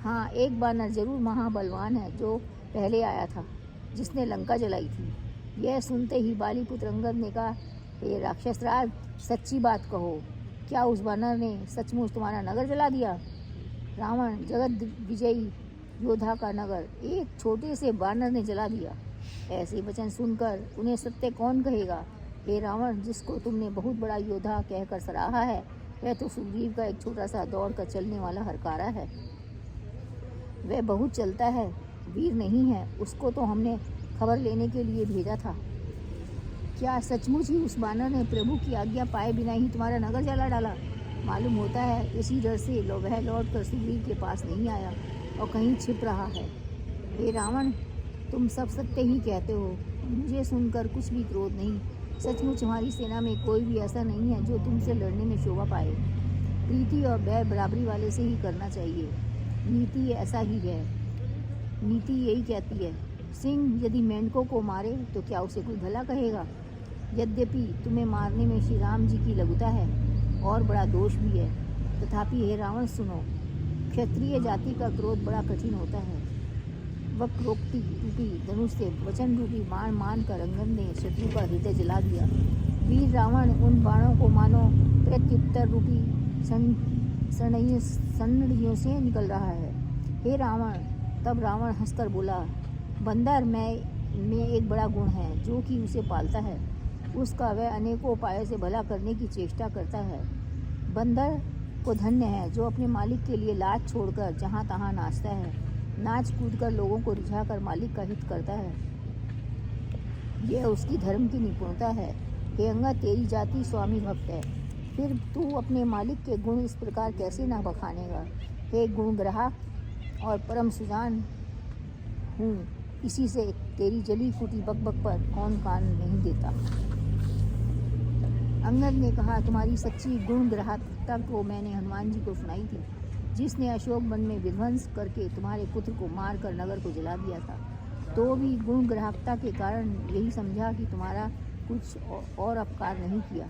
हाँ, एक बानर जरूर महाबलवान है जो पहले आया था, जिसने लंका जलाई थी। यह सुनते ही बाली पुत्र अंगद ने कहा, हे राक्षस राज, सच्ची बात कहो, क्या उस बानर ने सचमुच तुम्हारा नगर जला दिया? रावण, जगत विजयी योद्धा का नगर एक छोटे से बानर ने जला दिया। ऐसे वचन सुनकर उन्हें सत्य कौन कहेगा? हे रावण, जिसको तुमने बहुत बड़ा योद्धा कहकर सराहा है, वह तो सुग्रीव का एक छोटा सा दौड़ कर चलने वाला हरकारा है। वह बहुत चलता है, वीर नहीं है। उसको तो हमने खबर लेने के लिए भेजा था। क्या सचमुच ही उस बानर ने प्रभु की आज्ञा पाए बिना ही तुम्हारा नगर जला डाला? मालूम होता है इसी डर से वह लौट कर सुग्रीव के पास नहीं आया और कहीं छिप रहा है। हे रावण, तुम सब सत्य ही कहते हो। मुझे सुनकर कुछ भी क्रोध नहीं। सचमुच हमारी सेना में कोई भी ऐसा नहीं है जो तुमसे लड़ने में शोभा पाए। प्रीति और बैर बराबरी वाले से ही करना चाहिए। नीति ऐसा ही है। नीति यही कहती है, सिंह यदि मेंढकों को मारे तो क्या उसे कोई भला कहेगा? यद्यपि तुम्हें मारने में श्री राम जी की लघुता है और बड़ा दोष भी है, तथापि हे रावण सुनो, क्षत्रिय जाति का क्रोध बड़ा कठिन होता है। वक्रोक्ति रूपी धनुष से वचन रूपी बाण मान कर अंगद ने शत्रु का हृदय जला दिया। वीर रावण उन बाणों को मानो प्रत्युत्तर रूपी सन्नियों से निकल रहा है। हे रावण, तब रावण हंसकर बोला, बंदर में एक बड़ा गुण है जो कि उसे पालता है। उसका वह अनेकों उपायों से भला करने की चेष्टा करता है। बंदर को धन्य है जो अपने मालिक के लिए लाज छोड़कर जहाँ तहाँ नाचता है, नाच कूद कर लोगों को रिझाकर मालिक का हित करता है। यह उसकी धर्म की निपुणता है। हे अंगद, तेरी जाति स्वामी भक्त है, फिर तू अपने मालिक के गुण इस प्रकार कैसे न बखानेगा? हे गुण ग्राहक और परम सुजान हूँ, इसी से तेरी जली फूटी बकबक पर कौन कान नहीं देता। अंगद ने कहा, तुम्हारी सच्ची गुण ग्राहकता को मैंने हनुमान जी को सुनाई थी, जिसने अशोक वन में विध्वंस करके तुम्हारे पुत्र को मार कर नगर को जला दिया था। तो भी गुण ग्राहकता के कारण यही समझा कि तुम्हारा कुछ और अपकार नहीं किया।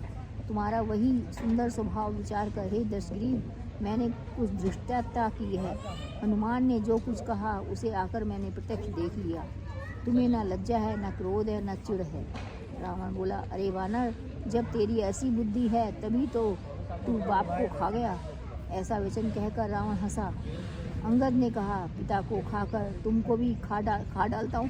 तुम्हारा वही सुंदर स्वभाव विचार कर, हे दशग्रीव, मैंने कुछ धृष्टता की है। हनुमान ने जो कुछ कहा उसे आकर मैंने प्रत्यक्ष देख लिया। तुम्हें न लज्जा है, न क्रोध है, न चिढ़ है। रावण बोला, अरे वानर, जब तेरी ऐसी बुद्धि है तभी तो तू बाप को खा गया। ऐसा वचन कहकर रावण हंसा। अंगद ने कहा, पिता को खाकर तुमको भी खा डालता हूँ।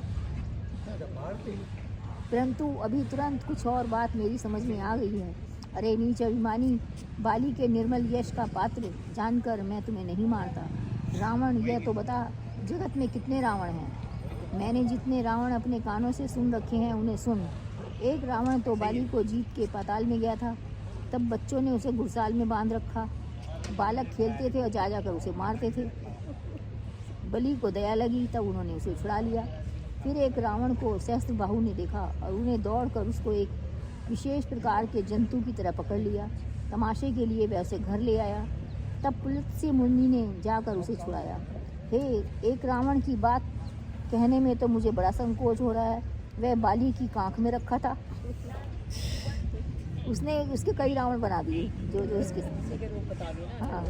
परंतु अभी तुरंत कुछ और बात मेरी समझ में आ गई है। अरे नीच अभिमानी, बाली के निर्मल यश का पात्र जानकर मैं तुम्हें नहीं मारता। रावण, यह तो बता, जगत में कितने रावण हैं? मैंने जितने रावण अपने कानों से सुन रखे हैं उन्हें सुन। एक रावण तो बाली को जीत के पाताल में गया था। तब बच्चों ने उसे घुड़साल में बांध रखा। बालक खेलते थे और जा जाकर उसे मारते थे। बलि को दया लगी, तब उन्होंने उसे छुड़ा लिया। फिर एक रावण को सहस्त्रबाहु ने देखा और उन्हें दौड़कर उसको एक विशेष प्रकार के जंतु की तरह पकड़ लिया। तमाशे के लिए वह उसे घर ले आया। तब पुलत्स्य मुनि ने जाकर उसे छुड़ाया। हे, एक रावण की बात कहने में तो मुझे बड़ा संकोच हो रहा है। वह बाली की कांख में रखा था। उसने उसके कई रावण बना दिए जो जो इसके। हाँ,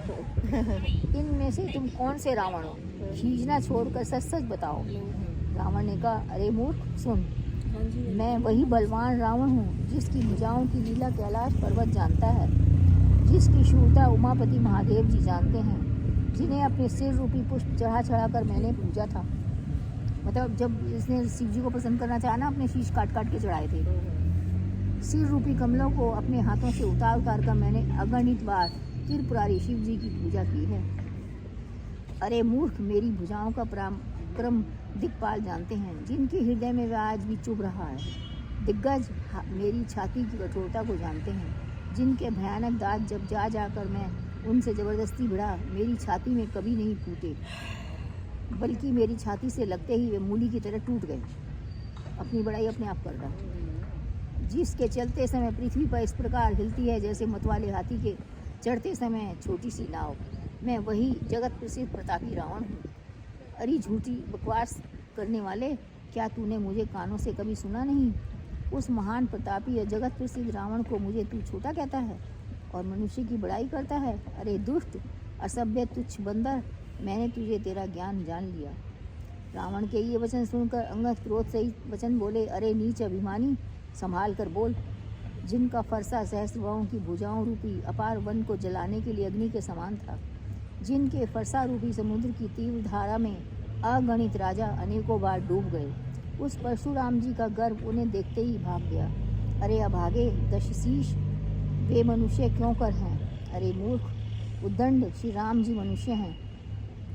इनमें से तुम कौन से रावण हो? खींचना छोड़कर सच सच बताओ। रावण ने कहा, अरे मूर्ख, सुन, मैं वही बलवान रावण हूँ जिसकी भुजाओं की लीला कैलाश पर्वत जानता है, जिसकी शूरता उमापति महादेव जी जानते हैं, जिन्हें अपने सिर रूपी पुष्प चढ़ा कर मैंने पूजा था। मतलब जब इसने शिव जी को प्रसन्न करना चाहा ना, अपने शीश काट के चढ़ाए थे। सिर रूपी कमलों को अपने हाथों से उतार कर मैंने अगणित बार त्रिपुरारी शिव जी की पूजा की है। अरे मूर्ख, मेरी भुजाओं का पराक्रम दिक्पाल जानते हैं, जिनके हृदय में वह आज भी चुभ रहा है। दिग्गज मेरी छाती की कठोरता को जानते हैं, जिनके भयानक दांत जब जा जाकर मैं उनसे ज़बरदस्ती भिड़ा, मेरी छाती में कभी नहीं फूटे, बल्कि मेरी छाती से लगते ही वे मूली की तरह टूट गए। अपनी बड़ाई अपने आप कर रहा। जिसके चलते समय पृथ्वी पर इस प्रकार हिलती है जैसे मतवाले हाथी के चढ़ते समय छोटी सी नाव। मैं वही जगत प्रसिद्ध प्रतापी रावण हूँ। अरे झूठी बकवास करने वाले, क्या तूने मुझे कानों से कभी सुना नहीं? उस महान प्रतापी और जगत प्रसिद्ध रावण को मुझे तू छोटा कहता है और मनुष्य की बड़ाई करता है। अरे दुष्ट, असभ्य, तुच्छ बंदर, मैंने तुझे तेरा ज्ञान जान लिया। रावण के ये वचन सुनकर अंगद क्रोध सहित वचन बोले, अरे नीच अभिमानी, संभाल कर बोल। जिनका फरसा सहस्त्रबाहों की भुजाओं रूपी अपार वन को जलाने के लिए अग्नि के समान था, जिनके फरसा रूपी समुद्र की तीव्र धारा में अगणित राजा अनेकों बार डूब गए, उस परशुराम जी का गर्व उन्हें देखते ही भाग गया। अरे अभागे दशशीष, वे मनुष्य क्यों कर हैं? अरे मूर्ख उद्दंड, श्री राम जी मनुष्य हैं।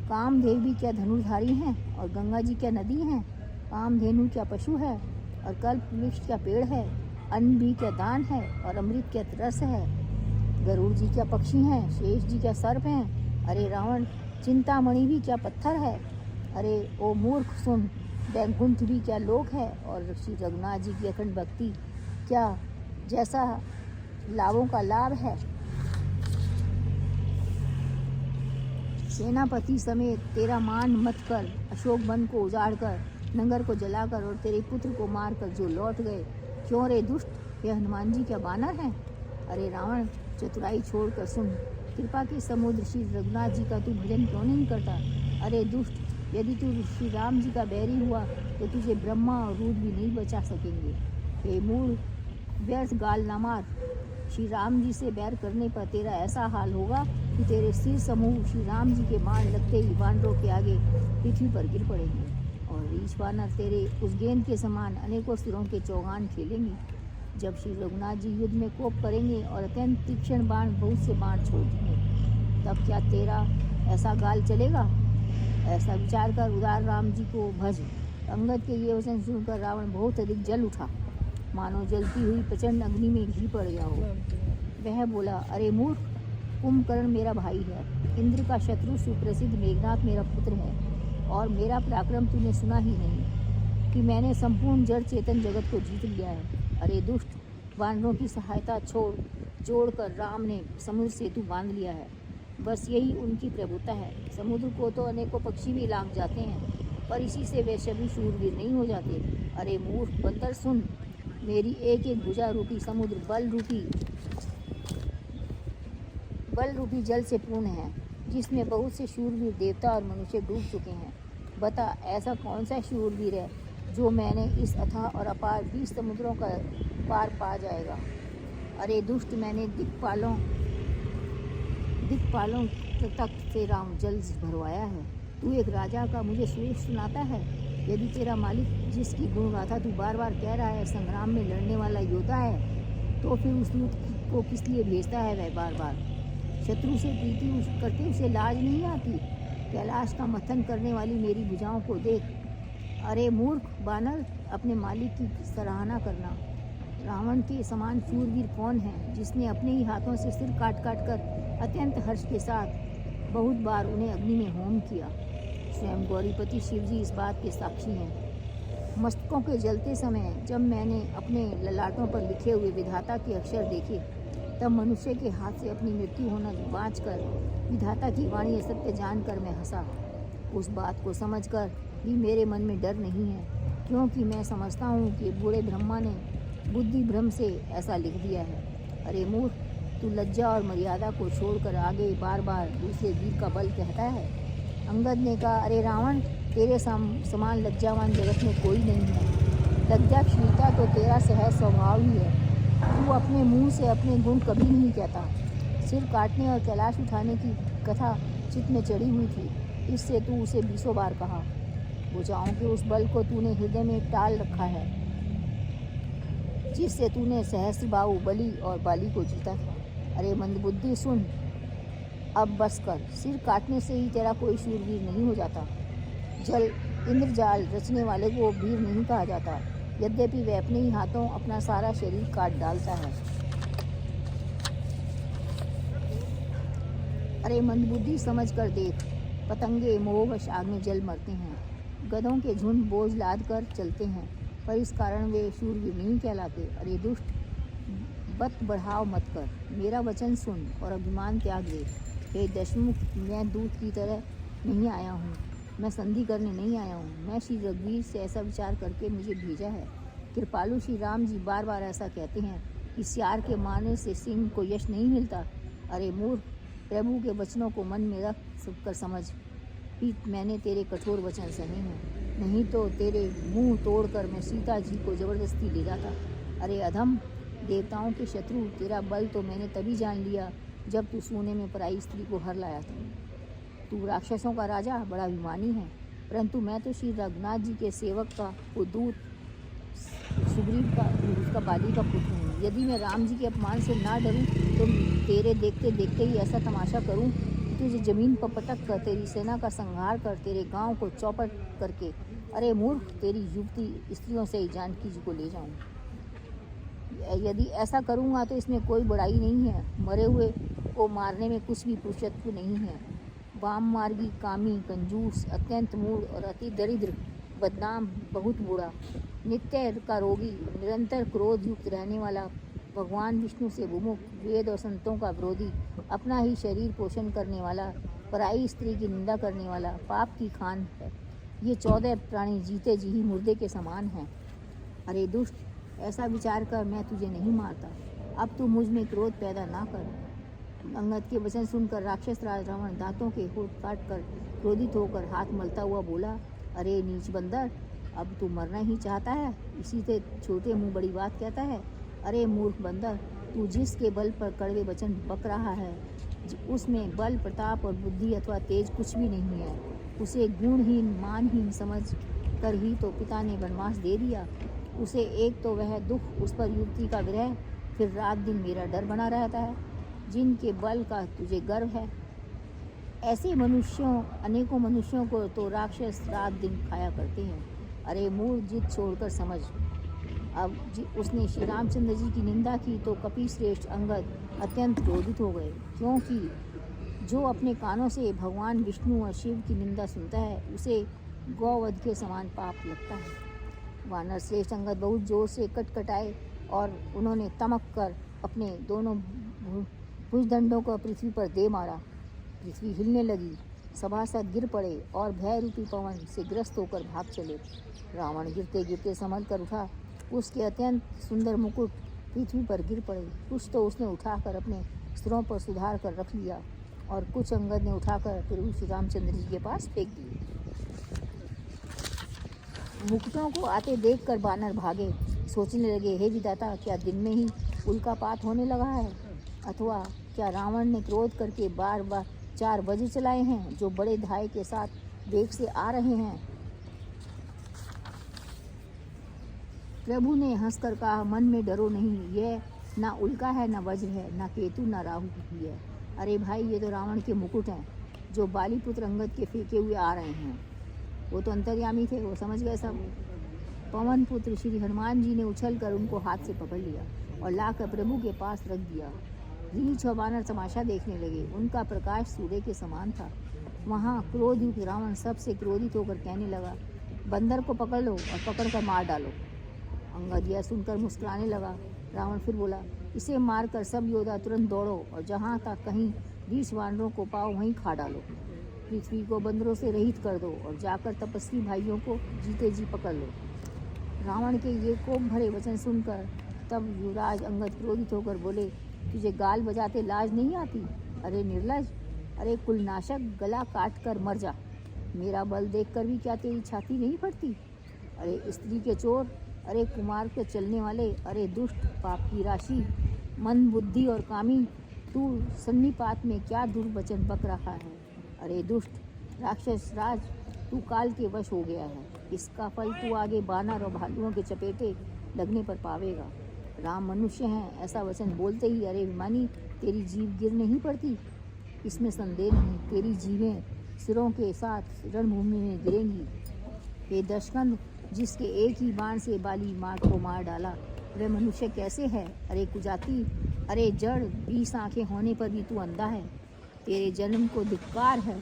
कामदेव भी क्या धनुर्धारी हैं और गंगा जी क्या नदी हैं? कामधेनु क्या पशु है और कल्प वृक्ष क्या पेड़ है? अन्न भी क्या दान है और अमृत क्या रस है? गरुड़ जी क्या पक्षी हैं? शेष जी क्या सर्प हैं? अरे रावण, चिंतामणि भी क्या पत्थर है? अरे ओ मूर्ख सुन, बैकुंठ भी क्या लोक है और श्री रघुनाथ जी की अखंड भक्ति क्या जैसा लाभों का लाभ है? सेनापति समेत तेरा मान मत कर, अशोक वन को उजाड़ कर, नगर को जलाकर और तेरे पुत्र को मारकर जो लौट गए, क्यों रे दुष्ट, यह हनुमान जी क्या बानर हैं? अरे रावण, चतुराई छोड़कर सुन, कृपा के समुद्र श्री रघुनाथ जी का तू भजन क्यों नहीं करता? अरे दुष्ट, यदि तू श्री राम जी का बैरी हुआ तो तुझे ब्रह्मा और रूद भी नहीं बचा सकेंगे। हे मूल व्यर्थ गाल ना मार, श्री राम जी से बैर करने पर तेरा ऐसा हाल होगा कि तेरे सिर समूह श्री राम जी के बाण लगते ही वानरों के आगे पृथ्वी पर गिर पड़ेंगे और रीछ वानर तेरे उस गेंद के समान अनेकों सिरों के चौगान खेलेंगे। जब श्री रघुनाथ जी युद्ध में कोप करेंगे और अत्यंत तीक्ष्ण बाण बहुत से बाण छोड़ देंगे, तब क्या तेरा ऐसा गाल चलेगा? ऐसा विचार कर उदार राम जी को भज। अंगद के ये वचन सुनकर रावण बहुत अधिक जल उठा, मानो जलती हुई प्रचंड अग्नि में घी पड़ गया हो। वह बोला, अरे मूर्ख, कुंभकर्ण मेरा भाई है, इंद्र का शत्रु सुप्रसिद्ध मेघनाथ मेरा पुत्र है और मेरा पराक्रम तूने सुना ही नहीं कि मैंने संपूर्ण जड़ चेतन जगत को जीत लिया है। अरे दुष्ट, वानरों की सहायता जोड़कर राम ने समुद्र सेतु बांध लिया है, बस यही उनकी प्रभुता है। समुद्र को तो अनेकों पक्षी भी लांघ जाते हैं, पर इसी से वे सभी शूरवीर नहीं हो जाते। अरे मूर्ख बंदर सुन, मेरी एक एक भुजा रूपी समुद्र बल रूपी जल से पूर्ण है, जिसमें बहुत से शूरवीर देवता और मनुष्य डूब चुके हैं। बता, ऐसा कौन सा शूरवीर है जो मैंने इस अथाह और अपार 20 समुद्रों का पार पा जाएगा? अरे दुष्ट, मैंने दिक्पालों तक से राम जल भरवाया है। तू एक राजा का मुझे सुरेश सुनाता है। यदि तेरा मालिक, जिसकी गुणगाथा तू बार बार कह रहा है, संग्राम में लड़ने वाला योद्धा है, तो फिर उस दूत को किस लिए भेजता है वह बार बार? शत्रु से प्रीति करते उसे लाज नहीं आती? कैलाश का मथन करने वाली मेरी भुजाओं को देख। अरे मूर्ख बानर, अपने मालिक की सराहना करना। रावण के समान शूरवीर कौन है जिसने अपने ही हाथों से सिर काट कर अत्यंत हर्ष के साथ बहुत बार उन्हें अग्नि में होम किया? स्वयं गौरीपति शिव जी इस बात के साक्षी हैं। मस्तकों के जलते समय जब मैंने अपने ललाटों पर लिखे हुए विधाता के अक्षर देखे, तब मनुष्य के हाथ से अपनी मृत्यु होना बाँचकर विधाता की वाणी असत्य जानकर मैं हंसा। उस बात को समझकर भी मेरे मन में डर नहीं है, क्योंकि मैं समझता हूँ कि बूढ़े ब्रह्मा ने बुद्धि भ्रम से ऐसा लिख दिया है। अरे मूर्ख, तू लज्जा और मर्यादा को छोड़कर आगे बार बार दूसरे वीर का बल कहता है। अंगद ने कहा, अरे रावण, तेरे समान लज्जावान जगत में कोई नहीं है। लज्जाशीलता तो तेरा सहज स्वभाव ही है। तू अपने मुंह से अपने गुण कभी नहीं कहता। सिर काटने और कैलाश उठाने की कथा चित्त में चढ़ी हुई थी, इससे तू उसे 20 बार कहा। भुजाओं के उस बल को तूने हृदय में टाल रखा है, जिससे तूने सहस्त्रबाहु बलि और बाली को जीता था। अरे मंदबुद्धि सुन, अब बस कर। सिर काटने से ही तेरा कोई शूरवीर नहीं हो जाता। इंद्रजाल रचने वाले को वीर नहीं कहा जाता, यद्यपि वह अपने ही हाथों अपना सारा शरीर काट डालता है। अरे मंदबुद्धि समझ कर देख, पतंगे मोहवश आग में जल मरते हैं, गधों के झुंड बोझ लाद कर चलते हैं, पर इस कारण वे शूरवीर नहीं कहलाते। अरे दुष्ट, बत बढ़ाव मत कर, मेरा वचन सुन और अभिमान त्याग दे। हे दशमुख, मैं दूत की तरह नहीं आया हूँ, मैं संधि करने नहीं आया हूँ। मैं श्री रघुवीर से ऐसा विचार करके मुझे भेजा है। कृपालु श्री राम जी बार बार ऐसा कहते हैं कि सियार के मारने से सिंह को यश नहीं मिलता। अरे मूर्ख, प्रभु के वचनों को मन में रख कर समझ कि मैंने तेरे कठोर वचन सहे हैं, नहीं तो तेरे मुंह तोड़कर मैं सीता जी को जबरदस्ती ले जाता। अरे अधम, देवताओं के शत्रु, तेरा बल तो मैंने तभी जान लिया जब तू सोने में पराई स्त्री को हर लाया था। तू राक्षसों का राजा बड़ा अभिमानी है, परंतु मैं तो श्री रघुनाथ जी के सेवक का वो दूत सुग्रीव का उसका बाली का पुत्र हूँ। यदि मैं राम जी के अपमान से ना डरूं तो तेरे देखते देखते ही ऐसा तमाशा करूं कि तुझे जमीन पर पटक कर तेरी सेना का संहार कर तेरे गांव को चौपट करके, अरे मूर्ख, तेरी युवती स्त्रियों से ही जानकी जी को ले जाऊं। यदि ऐसा करूंगा तो इसमें कोई बड़ाई नहीं है। मरे हुए को मारने में कुछ भी पुरुषत्व नहीं है। वाम मार्गी, कामी, कंजूस, अत्यंत मूढ़ और अति दरिद्र, बदनाम, बहुत बूढ़ा, नित्य का रोगी, निरंतर क्रोध युक्त रहने वाला, भगवान विष्णु से विमुख, वेद और संतों का विरोधी, अपना ही शरीर पोषण करने वाला, पराई स्त्री की निंदा करने वाला, पाप की खान है। ये 14 प्राणी जीते जी ही मुर्दे के समान हैं। अरे दुष्ट, ऐसा विचार कर मैं तुझे नहीं मारता। अब तू मुझ में क्रोध पैदा ना कर। अंगद के वचन सुनकर राक्षस राज रावण दांतों के होठ काट कर क्रोधित होकर हाथ मलता हुआ बोला, अरे नीच बंदर, अब तू मरना ही चाहता है, इसी से छोटे मुंह बड़ी बात कहता है। अरे मूर्ख बंदर, तू जिसके बल पर कड़वे वचन बक रहा है उसमें बल, प्रताप और बुद्धि अथवा तेज कुछ भी नहीं है। उसे गुणहीन, मानहीन समझ कर ही तो पिता ने वनवास दे दिया। उसे एक तो वह दुख, उस पर युवती का विरह, फिर रात दिन मेरा डर बना रहता है। जिनके बल का तुझे गर्व है, ऐसे मनुष्यों, अनेकों मनुष्यों को तो राक्षस रात दिन खाया करते हैं। अरे मूर्ख, जिद छोड़कर समझ। अब उसने श्री रामचंद्र जी की निंदा की तो कपि श्रेष्ठ अंगद अत्यंत क्रोधित हो गए, क्योंकि जो अपने कानों से भगवान विष्णु और शिव की निंदा सुनता है उसे गौवध के समान पाप लगता है। वानर श्रेष्ठ अंगद बहुत जोर से कटकटाए और उन्होंने तमक कर अपने दोनों भुजदंडों को पृथ्वी पर दे मारा। पृथ्वी हिलने लगी, सभासद गिर पड़े और भय रूपी पवन से ग्रस्त होकर भाग चले। रावण गिरते गिरते संभल कर उठा, उसके अत्यंत सुंदर मुकुट पृथ्वी पर गिर पड़े। कुछ तो उसने उठाकर अपने सिरों पर सुधार कर रख लिया और कुछ अंगद ने उठाकर प्रभु श्री रामचंद्र जी के पास फेंक दिए। मुकुटों को आते देखकर बानर भागे, सोचने लगे, हे विधाता, क्या दिन में ही उल्कापात होने लगा है, अथवा क्या रावण ने क्रोध करके बार बार 4 वज्र चलाए हैं जो बड़े धाय के साथ वेग से आ रहे हैं। प्रभु ने हंसकर कहा, मन में डरो नहीं, यह ना उल्का है, ना वज्र है, ना केतु, ना राहु भी है। अरे भाई, ये तो रावण के मुकुट हैं जो बाली पुत्र अंगद के फेंके हुए आ रहे हैं। वो तो अंतर्यामी थे, वो समझ गए सब। पवन पुत्र श्री हनुमान जी ने उछलकर उनको हाथ से पकड़ लिया और लाकर प्रभु के पास रख दिया। रीछ और वानर तमाशा देखने लगे। उनका प्रकाश सूर्य के समान था। वहाँ क्रोधयुक्त रावण सबसे क्रोधित होकर कहने लगा, बंदर को पकड़ लो और पकड़कर मार डालो। अंगद यह सुनकर मुस्कुराने लगा। रावण फिर बोला, इसे मारकर सब योद्धा तुरंत दौड़ो और जहाँ तक कहीं 20 वानरों को पाओ वहीं खा डालो। पृथ्वी को बंदरों से रहित कर दो और जाकर तपस्वी भाइयों को जीते जी पकड़ लो। रावण के ये कोप भरे वचन सुनकर तब युवराज अंगद क्रोधित होकर बोले, तुझे गाल बजाते लाज नहीं आती? अरे निर्लज, अरे कुलनाशक, गला काट कर मर जा। मेरा बल देखकर भी क्या तेरी छाती नहीं फटती? अरे स्त्री के चोर, अरे कुमार के चलने वाले, अरे दुष्ट, पाप की राशि, मंद बुद्धि और कामी, तू सन्निपात में क्या दुर्वचन बक रहा है? अरे दुष्ट राक्षस राज, तू काल के वश हो गया है। इसका फल तू आगे बानर और भालुओं के चपेटे लगने पर पावेगा। राम मनुष्य हैं, ऐसा वचन बोलते ही अरे विमानी, तेरी जीभ गिर नहीं पड़ती? इसमें संदेह नहीं, तेरी जीभें सिरों के साथ रणभूमि में गिरेंगी। हे दशकंद, जिसके एक ही बाण से बाली मार को मार डाला, वह मनुष्य कैसे है? अरे कुजाती, अरे जड़, 20 आँखें होने पर भी तू अंधा है। तेरे जन्म को धिक्कार है।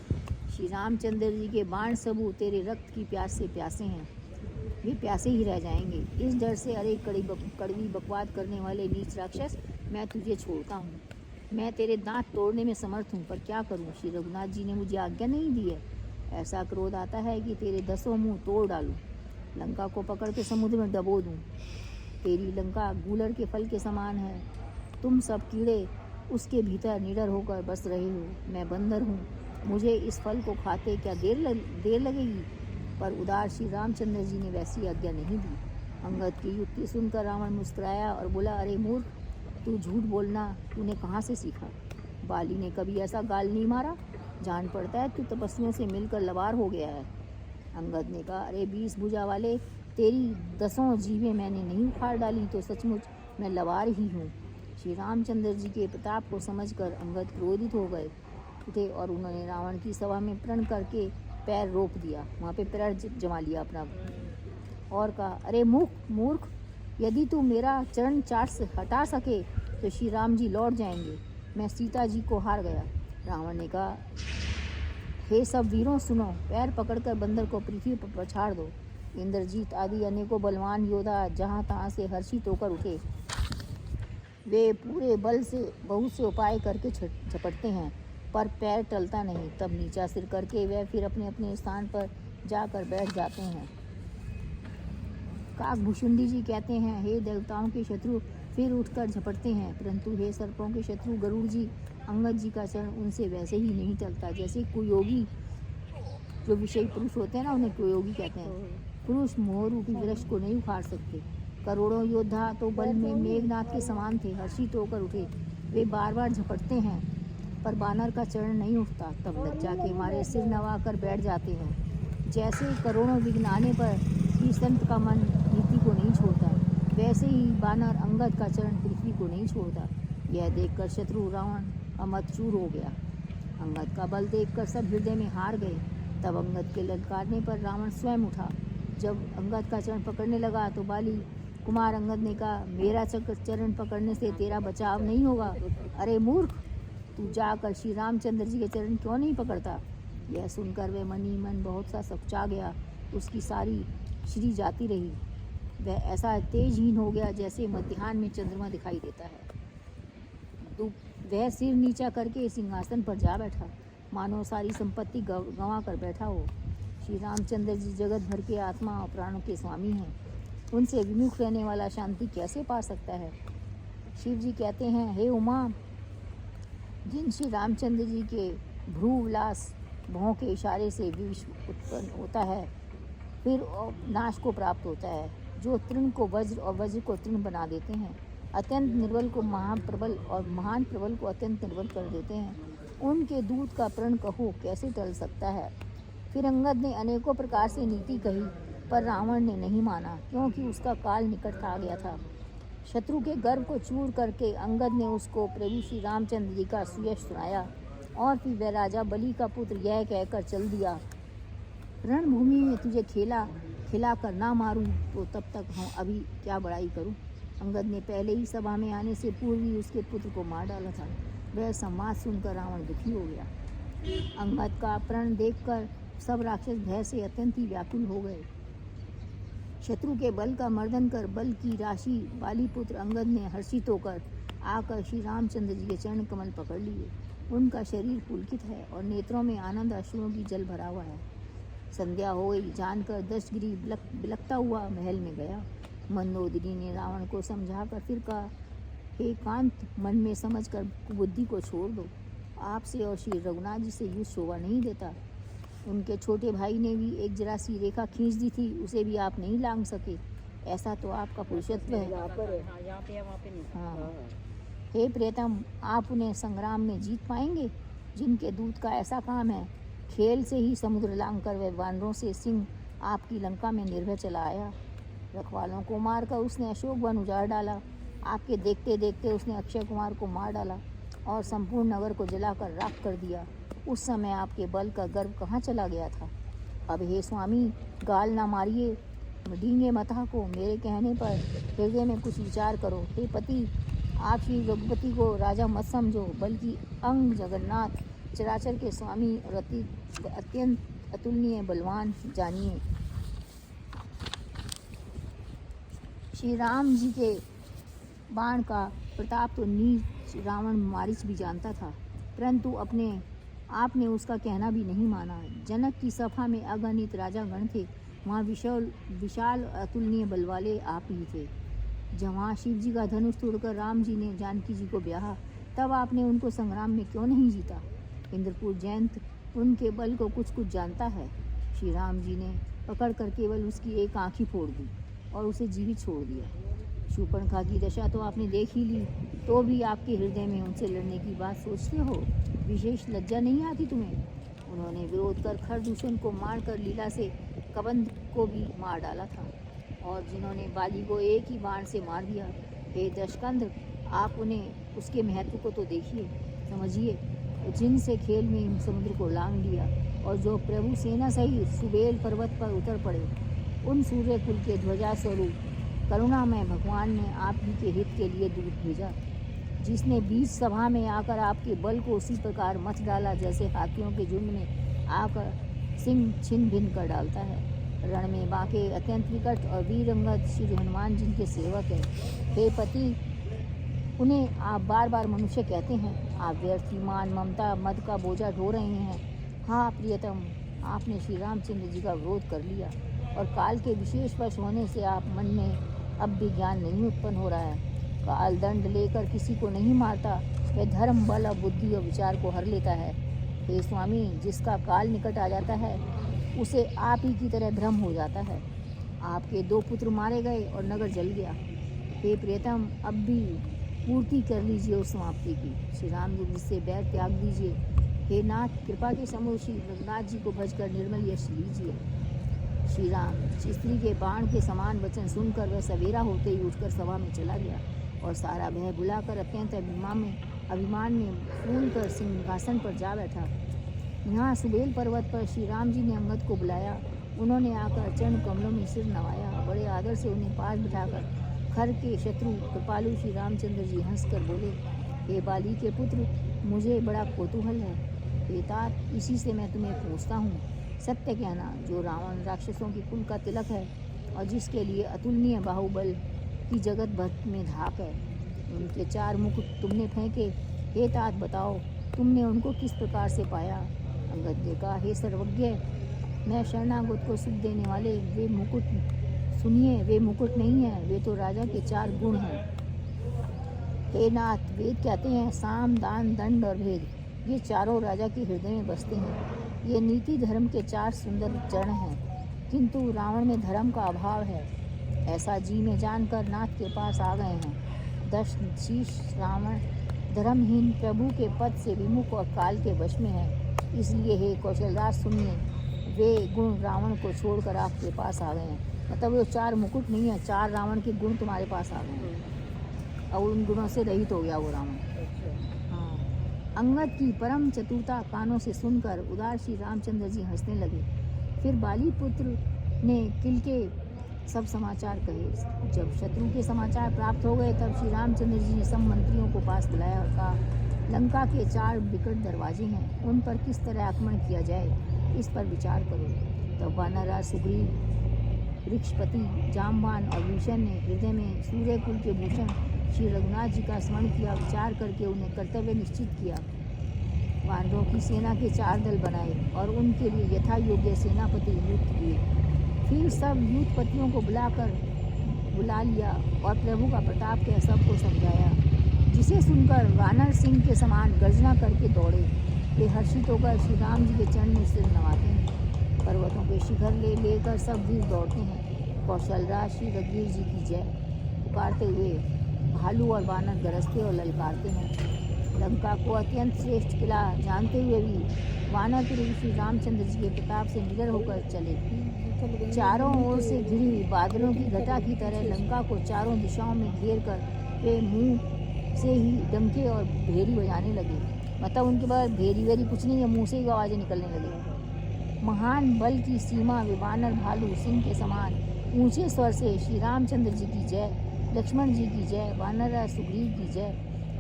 श्री रामचंद्र जी के बाण सबू तेरे रक्त की प्यास से प्यासे हैं, वे प्यासे ही रह जाएंगे। इस डर से अरे कड़वी बकवाद करने वाले नीच राक्षस, मैं तुझे छोड़ता हूँ। मैं तेरे दांत तोड़ने में समर्थ हूँ, पर क्या करूँ? श्री रघुनाथ जी ने मुझे आज्ञा नहीं दी है। ऐसा क्रोध आता है कि तेरे 10 मुंह तोड़ डालूं, लंका को पकड़ के समुद्र में डबो दूं। तेरी लंका गूलर के फल के समान है। तुम सब कीड़े उसके भीतर निडर होकर बस रहे हो। मैं बंदर हूँ, मुझे इस फल को खाते क्या देर लगेगी? पर उदार श्री रामचंद्र जी ने वैसी आज्ञा नहीं दी। अंगद की युक्ति सुनकर रावण मुस्कुराया और बोला, अरे मूर्ख, तू झूठ बोलना तूने कहाँ से सीखा? बाली ने कभी ऐसा गाल नहीं मारा। जान पड़ता है तू तपस्वियों से मिलकर लवार हो गया है। अंगद ने कहा, अरे 20 भुजा वाले, तेरी 10 जीवें मैंने नहीं उखाड़ डाली तो सचमुच मैं लवार ही हूँ। श्री रामचंद्र जी के प्रताप को समझकर अंगद क्रोधित हो गए थे और उन्होंने रावण की सभा में प्रण करके पैर रोक दिया, वहाँ पे पैर जमा लिया अपना और कहा, अरे मूर्ख, यदि तू मेरा चरण चाट से हटा सके तो श्री राम जी लौट जाएंगे। मैं सीता जी को हार गया। रावण ने कहा, हे सब वीरों सुनो, पैर पकड़कर बंदर को पृथ्वी पर पछाड़ दो। इंद्रजीत आदि अनेकों बलवान योद्धा जहाँ तहाँ से हर्षित होकर उठे। वे पूरे बल से बहुत से उपाय करके झपटते हैं, पर पैर टलता नहीं। तब नीचा सिर करके वे फिर अपने अपने स्थान पर जाकर बैठ जाते हैं। काकभूषुंडी जी कहते हैं, हे देवताओं के शत्रु फिर उठकर झपटते हैं, परंतु हे सर्पों के शत्रु गरुड़ जी, अंगद जी का चरण उनसे वैसे ही नहीं टलता। जैसे कुयोगी, जो विषयी पुरुष होते हैं ना, उन्हें कुयोगी कहते हैं। पुरुष मोह रूपी वृक्ष को नहीं उखाड़ सकते। करोड़ों योद्धा तो बल में मेघनाथ के समान थे, हर्षित होकर उठे। वे बार बार झपटते हैं, पर बानर का चरण नहीं उठता। तब लज्जा के मारे सिर नवाकर बैठ जाते हैं। जैसे करोड़ों विघ्न आने पर भी संत का मन नीति को नहीं छोड़ता, वैसे ही बानर अंगद का चरण पृथ्वी को नहीं छोड़ता। यह देखकर शत्रु रावण अमतचूर हो गया। अंगद का बल देखकर सब हृदय में हार गए। तब अंगद के ललकारने पर रावण स्वयं उठा। जब अंगद का चरण पकड़ने लगा तो बाली कुमार अंगद ने कहा, मेरा चरण पकड़ने से तेरा बचाव नहीं होगा। अरे मूर्ख, तू जाकर श्री रामचंद्र जी के चरण क्यों नहीं पकड़ता? यह सुनकर वह मनी मन बहुत सा सकुचा गया। उसकी सारी श्री जाती रही। वह ऐसा तेजहीन हो गया जैसे मध्याह्न में चंद्रमा दिखाई देता है। वह सिर नीचा करके सिंहासन पर जा बैठा, मानो सारी संपत्ति गंवा कर बैठा हो। श्री रामचंद्र जी जगत भर के आत्मा और प्राणों के स्वामी हैं। उनसे विमुख रहने वाला शांति कैसे पा सकता है? शिव जी कहते हैं, हे उमा, जिन श्री रामचंद्र जी के भ्रू विलास भौं के इशारे से विश्व उत्पन्न होता है, फिर नाश को प्राप्त होता है, जो तृण को वज्र और वज्र को तृण बना देते हैं, अत्यंत निर्बल को महाप्रबल और महान प्रबल को अत्यंत निर्बल कर देते हैं, उनके दूत का प्रण कहो कैसे टल सकता है? फिर अंगद ने अनेकों प्रकार से नीति कही, पर रावण ने नहीं माना, क्योंकि उसका काल निकट आ गया था। शत्रु के गर्व को चूर करके अंगद ने उसको प्रभु श्री रामचंद्र जी का सुयश सुनाया और फिर वह राजा बलि का पुत्र यह कहकर चल दिया, रणभूमि में तुझे खिला कर ना मारूं तो तब तक हम अभी क्या बड़ाई करूं। अंगद ने पहले ही सभा में आने से पूर्व ही उसके पुत्र को मार डाला था। वह संवाद सुनकर रावण दुखी हो गया। अंगद का प्रण देखकर सब राक्षस भय से अत्यंत ही व्याकुल हो गए। शत्रु के बल का मर्दन कर बल की राशि बाली पुत्र अंगद ने हर्षित होकर आकर श्री रामचंद्र जी के चरण कमल पकड़ लिए। उनका शरीर पुलकित है और नेत्रों में आनंद अश्रुओं की जल भरा हुआ है। संध्या हो गई जानकर दशगिरी बिलखता हुआ महल में गया। मंदोदरी ने रावण को समझाकर फिर कहा, हे कांत, मन में समझकर बुद्धि को छोड़ दो। आपसे और श्री रघुनाथ जी से युद्ध शोभा नहीं देता। उनके छोटे भाई ने भी एक जरा सी रेखा खींच दी थी, उसे भी आप नहीं लांघ सके। ऐसा तो आपका पुरुषत्व है। हाँ, हे प्रियतम, आप उन्हें संग्राम में जीत पाएंगे जिनके दूत का ऐसा काम है। खेल से ही समुद्र लांघ कर वह वानरों से सिंह आपकी लंका में निर्भय चला आया। रखवालों को मारकर उसने अशोक वन उजाड़ डाला। आपके देखते देखते उसने अक्षय कुमार को मार डाला और संपूर्ण नगर को जलाकर राख कर दिया। उस समय आपके बल का गर्व कहाँ चला गया था? अब हे स्वामी, गाल ना मारिए, डींगे मता को। मेरे कहने पर हृदय में कुछ विचार करो। हे पति, आप श्री रघुपति को राजा मत समझो, बल्कि अंग जगन्नाथ चराचर के स्वामी और अत्यंत अतुलनीय बलवान जानिए। श्री राम जी के बाण का प्रताप तो नीच रावण मारीच भी जानता था, परंतु अपने आपने उसका कहना भी नहीं माना। जनक की सभा में अगणित राजागण थे, वहाँ विशाल अतुलनीय बल वाले आप ही थे। जब वहाँ शिव जी का धनुष तोड़कर राम जी ने जानकी जी को ब्याहा, तब आपने उनको संग्राम में क्यों नहीं जीता? इंद्रपुर जयंत उनके बल को कुछ कुछ जानता है। श्री राम जी ने पकड़कर केवल उसकी एक आँख ही फोड़ दी और उसे जीवित छोड़ दिया। शूर्पणखा की दशा तो आपने देख ही ली, तो भी आपके हृदय में उनसे लड़ने की बात सोचते हो? विशेष लज्जा नहीं आती तुम्हें? उन्होंने विरोध कर खरदूषण को मारकर लीला से कबंध को भी मार डाला था, और जिन्होंने बाली को एक ही बाण से मार दिया। हे दशकंध, आप उन्हें उसके महत्व को तो देखिए, समझिए। जिनसे खेल में समुद्र को लांग लिया और जो प्रभु सेना सहित सुबेल पर्वत पर उतर पड़े, उन सूर्य कुल के ध्वजा स्वरूप करुणामय भगवान ने आप ही के हित के लिए दूत भेजा, जिसने बीच सभा में आकर आपके बल को उसी प्रकार मथ डाला जैसे हाथियों के झुंड में आकर सिंह छिन्न भिन्न कर डालता है। रण में बाके अत्यंत विकट और वीर अंगद श्री हनुमान जिनके सेवक है। हे पति, उन्हें आप बार बार मनुष्य कहते हैं। आप व्यर्थ मान ममता मद का बोझा ढो रहे हैं। हाँ प्रियतम, आपने श्री रामचंद्र जी का विरोध कर लिया, और काल के विशेष वश होने से आप मन में अब भी ज्ञान नहीं उत्पन्न हो रहा है। काल दंड लेकर किसी को नहीं मारता, वह धर्म बल और बुद्धि और विचार को हर लेता है। हे स्वामी, जिसका काल निकट आ जाता है उसे आप ही की तरह भ्रम हो जाता है। आपके 2 पुत्र मारे गए और नगर जल गया। हे प्रियतम, अब भी पूर्ति कर लीजिए उस समाप्ति की। श्री राम जी से बैर त्याग दीजिए। हे नाथ, कृपा के समुद्र श्री रघुनाथ जी को भजकर निर्मल यश लीजिए। श्री राम स्त्री के बाण के समान वचन सुनकर वह सवेरा होते ही उठकर सभा में चला गया और सारा भय भुलाकर अत्यंत अभिमान में फूल कर सिंहासन पर जा बैठा। यहाँ सुबेल पर्वत पर श्री राम जी ने अंगद को बुलाया। उन्होंने आकर चरण कमलों में सिर नवाया। बड़े आदर से उन्हें पास बिठाकर खर के शत्रु कृपालु श्री रामचंद्र जी हंसकर बोले, हे बाली के पुत्र, मुझे बड़ा कौतूहल है। हे तात, इसी से मैं तुम्हें पूछता हूँ, सत्य कहना, जो रावण राक्षसों की कुल का तिलक है और जिसके लिए अतुलनीय बाहुबल की जगत भर में धाक है, उनके 4 मुकुट तुमने फेंके। हे तात, बताओ तुमने उनको किस प्रकार से पाया? अंगद ने कहा, हे सर्वज्ञ, मैं शरणागत को सुख देने वाले वे मुकुट सुनिए, वे मुकुट नहीं है, वे तो राजा के 4 गुण हैं। हे नाथ, वेद कहते हैं साम दान दंड और भेद, ये चारों राजा के हृदय में बसते हैं। ये नीति धर्म के 4 सुंदर चरण हैं, किंतु रावण में धर्म का अभाव है। ऐसा जी में जानकर नाथ के पास आ गए हैं। 10 शीश रावण धर्महीन प्रभु के पद से विमुख और काल के वश में है। इसलिए हे कौशलराज सुनिए, वे गुण रावण को छोड़कर आपके पास आ गए हैं। मतलब वो 4 मुकुट नहीं है, 4 रावण के गुण तुम्हारे पास आ गए हैं और उन गुणों से रहित हो गया वो रावण। हाँ, अंगद की परम चतुरता कानों से सुनकर उदार श्री रामचंद्र जी हंसने लगे। फिर बाली पुत्र ने किल के सब समाचार कहे। जब शत्रु के समाचार प्राप्त हो गए, तब श्री रामचंद्र जी ने सब मंत्रियों को पास बुलाया और कहा, लंका के 4 विकट दरवाजे हैं, उन पर किस तरह आक्रमण किया जाए, इस पर विचार करो। तब वानरराज सुग्रीव, वृक्षपति जामवान और भीषण ने हृदय में सूर्यकुल के भूषण श्री रघुनाथ जी का स्मरण किया। विचार करके उन्हें कर्तव्य निश्चित किया। वानरों की सेना के 4 दल बनाए और उनके लिए यथा योग्य सेनापति नियुक्त किए। फिर सब युद्धपतियों को बुला लिया और प्रभु का प्रताप कह सबको समझाया, जिसे सुनकर वानर सिंह के समान गर्जना करके दौड़े। वे हर्षित होकर श्री राम जी के चरण में सिर नवाते हैं। पर्वतों के शिखर लेकर सब वीर दौड़ते हैं। कौशलराज श्री रघुवीर जी की जय पुकारते हुए भालू और वानर गरजते और ललकारते हैं। लंका को अत्यंत श्रेष्ठ किला जानते हुए भी वानर के श्री रामचंद्र जी के प्रताप से निडर होकर चले। चारों ओर से घिरी बादलों की घटा की तरह लंका को चारों दिशाओं में घेर कर वे मुंह से ही डंके और भेरी बजाने लगे। मतलब उनके पास भेरी वेरी कुछ नहीं है, मुंह से ही आवाज़ें निकलने लगी। महान बल की सीमा वे वानर भालू सिंह के समान ऊंचे स्वर से श्री रामचंद्र जी की जय, लक्ष्मण जी की जय, वानरराज सुग्रीव की जय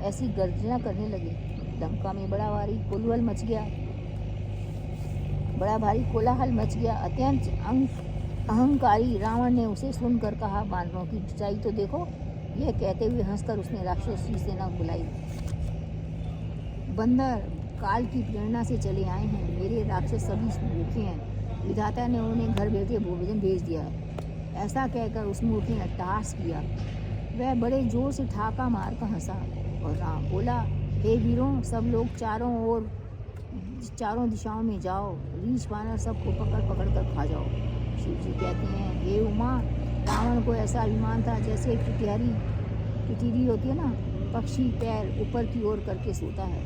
ऐसी गर्जना करने लगे। लंका में बड़ा भारी कोलाहल मच गया। अत्यंत अहंकारी रावण ने उसे सुनकर कहा, वानरों की सच्चाई तो देखो, यह कहते हुए हंसकर उसने राक्षसी सेना बुलाई। बंदर काल की प्रेरणा से चले आए हैं, मेरे राक्षस सभी भूखे हैं, विधाता ने उन्हें घर बैठे भोजन भेज दिया है। ऐसा कहकर उस मूर्ख ने अट्टहास किया। वह बड़े जोर से ठाका मारकर हंसा और राम बोला, हे वीरों, सब लोग चारों दिशाओं में जाओ, रीछ वानर सबको पकड़ पकड़ कर खा जाओ। शिव जी कहते हैं, हे उमा, रावण को ऐसा अभिमान था जैसे टिटरी होती है ना, पक्षी पैर ऊपर की ओर करके सोता है,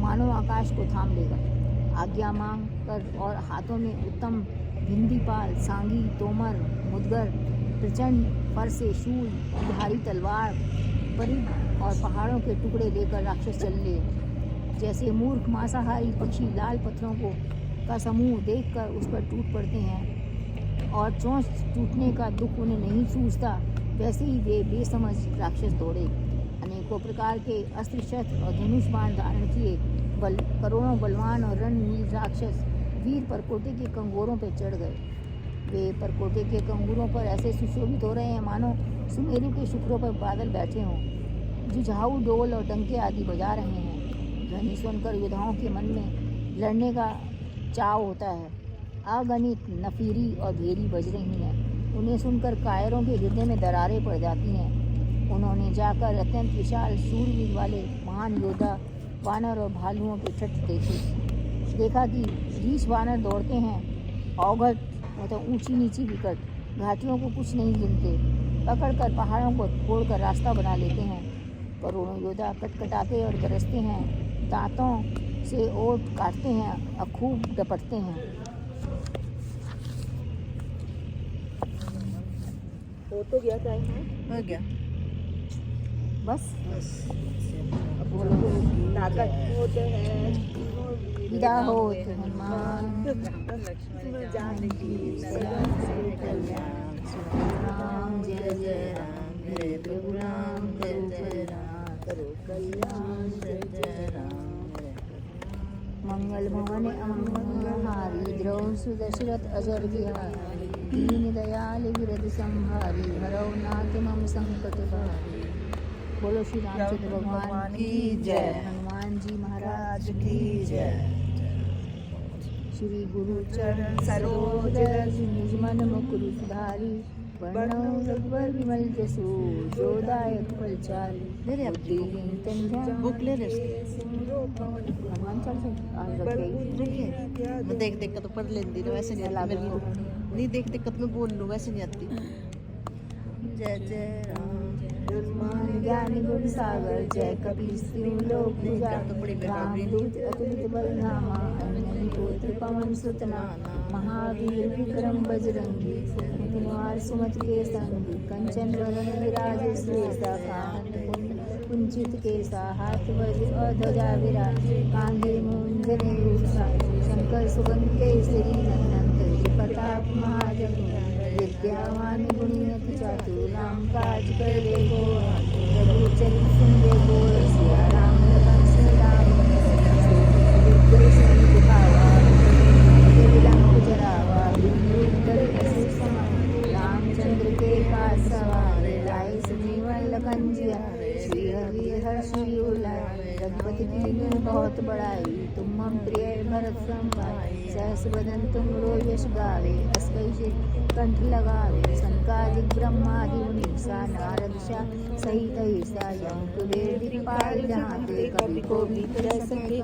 मानो आकाश को थाम लेगा। आज्ञा मांग कर और हाथों में उत्तम भिंदीपाल, सांगी, तोमर, मुदगर, प्रचंड फरसे, शूल, भारी तलवार, परिघ और पहाड़ों के टुकड़े लेकर राक्षस चले। जैसे मूर्ख मांसाहारी पक्षी लाल पत्थरों का समूह देखकर उस पर टूट पड़ते हैं और चोंच टूटने का दुख उन्हें नहीं सूझता, वैसे ही वे बेसमझ राक्षस दौड़े। अनेकों प्रकार के अस्त्र शस्त्र और धनुष बाण धारण किए करोड़ों बलवान और रणवीर राक्षस वीर परकोटे के कंगोरों पर चढ़ गए। वे परकोटे के कंगूरों पर ऐसे सुशोभित हो रहे हैं मानो सुमेरु के शिखरों पर बादल बैठे हों। जुझाऊ डोल और डंके आदि बजा रहे हैं। ध्वनि सुनकर योद्धाओं के मन में लड़ने का चाव होता है। अगणित नफीरी और भेरी बज रही हैं। उन्हें सुनकर कायरों के हृदय में दरारें पड़ जाती हैं। उन्होंने जाकर अत्यंत विशाल शूरवीर वाले महान योद्धा वानर और भालुओं के तट देखा कि रीछ वानर दौड़ते हैं, अवघट मतलब ऊंची नीची विकट घाटियों को कुछ नहीं गिनते, पकड़कर पहाड़ों को तोड़कर रास्ता बना लेते हैं। करोड़ों योद्धा कटकटाते और गरजते हैं, दांतों से ओट काटते हैं और खूब डपटते हैं। हो तो गया टाइम है, हो गया बस अब बोलो नाटक होते हैं विदा हो हनुमान लक्ष्मण जानकी राम जय जय राम, जय प्रभु राम, जय जय राम, करो कल्याण, जय जय राम। मंगल भवन अमंगलहारी, द्रौ सुदशरथ अजर बिहारी, दीन दयाल विरद संहारी, हरौ नाथ मम संकट हारी। बोलो श्री रामचंद्र भगवान की जय, हनुमान जी महाराज की जय। श्री गुरु चरण सरोज रज निज मन मुकुर सुधारी, वर्णौ रघुवर विमल जसु जो दायक फलचारी। मेरे अब बुक ले रहे हनुमान चालीसा आज रखे मैं देख देख कर तो पढ़ लेती ना, वैसे नहीं आती मेरे को, नहीं देख देख कर तो मैं बोल लूँ, वैसे नहीं आती। जय जय राम, हनुमान ज्ञान गुण सागर, जय कपीस तिहु लोक उजागर, रामदूत अतुलित बल धामा, अंजनी पुत्र पवन सुत नामा, महावीर विक्रम बजरंगी, कुमार सुमति के संगी, कंचन वरण विराज सुवेशा, कुंचित केसा हाथ वज्र और ध्वजा विराज, कांधे मूंजने भूषण, शंकर सुगंध केसरी नंदन, प्रताप महाजन, विद्यावान गुणियति चातुर, राम काज करे को रघुचरित सुनबे को, सिया राम लखन श्री राम, रामचंद्र के पास सवार, लाए संजीवन लखन जिया, श्री हरि हर्षि उल्लास, रघुपति कीन्ही बहुत बड़ाई, तुम मम प्रिय भरत सम भाई, सहस बदन तुम यश गावे, अस कैसे कंठ लगावे, सनकादिक ब्रह्मादि मुनीसा, नारद शाह सहित ऐसा, यम कुबेर दिखपाल जहाँ ते, कभी को भी कह सके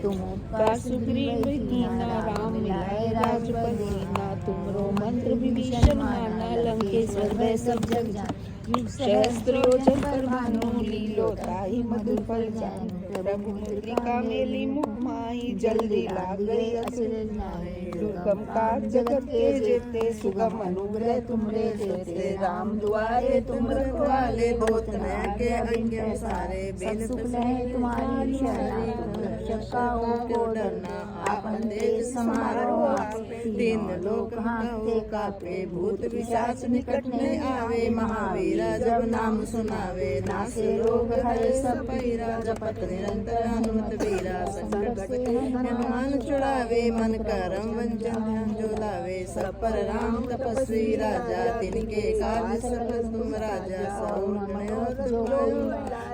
तुम उपकार सुग्रीव कीना, राम मिलाए राजपद दीना, तुमरो मंत्र विभीषण माना, लंकेश्वर भय सब जग जान, सहस्त्र योजन पर भानु, लीलो ताहि मधुर फल जान, प्रभु मुद्रिका मेली मुख माही, जल्दी लाग गई असुर नाहि, दुर्गम काज जगत के जेते, सुगम अनुग्रह तुमरे देते, राम दुआरे तुम रखवाले, बहुत न के अंग सारे, बेल सुख लहे तुम्हारी शरण, शत्रुओं को डरना आपन देश हमारा हुआ। तीन लोक हाँकते कापे भूत पिशाच निकट नहीं आवे। महावीरा जब नाम सुनावे नासे रोग हरे सब पीरा। जपत निरंतर हनुमत वीरा संकट से हनुमान छुड़ावे। मन करम वंचन ध्यान जो लावे सब पर राम तपस्वी राजा। तिनके काज सकल तुम राजा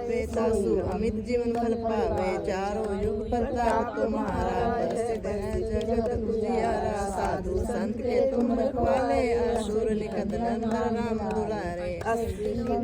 बेतासु अमित जीवन फल पावे। चारों युग प्रताप तुम्हारा प्रसिद्ध है जगत उजियारा। साधु संत के तुम रखवाले असुर निकट नंदन राम दुलारे।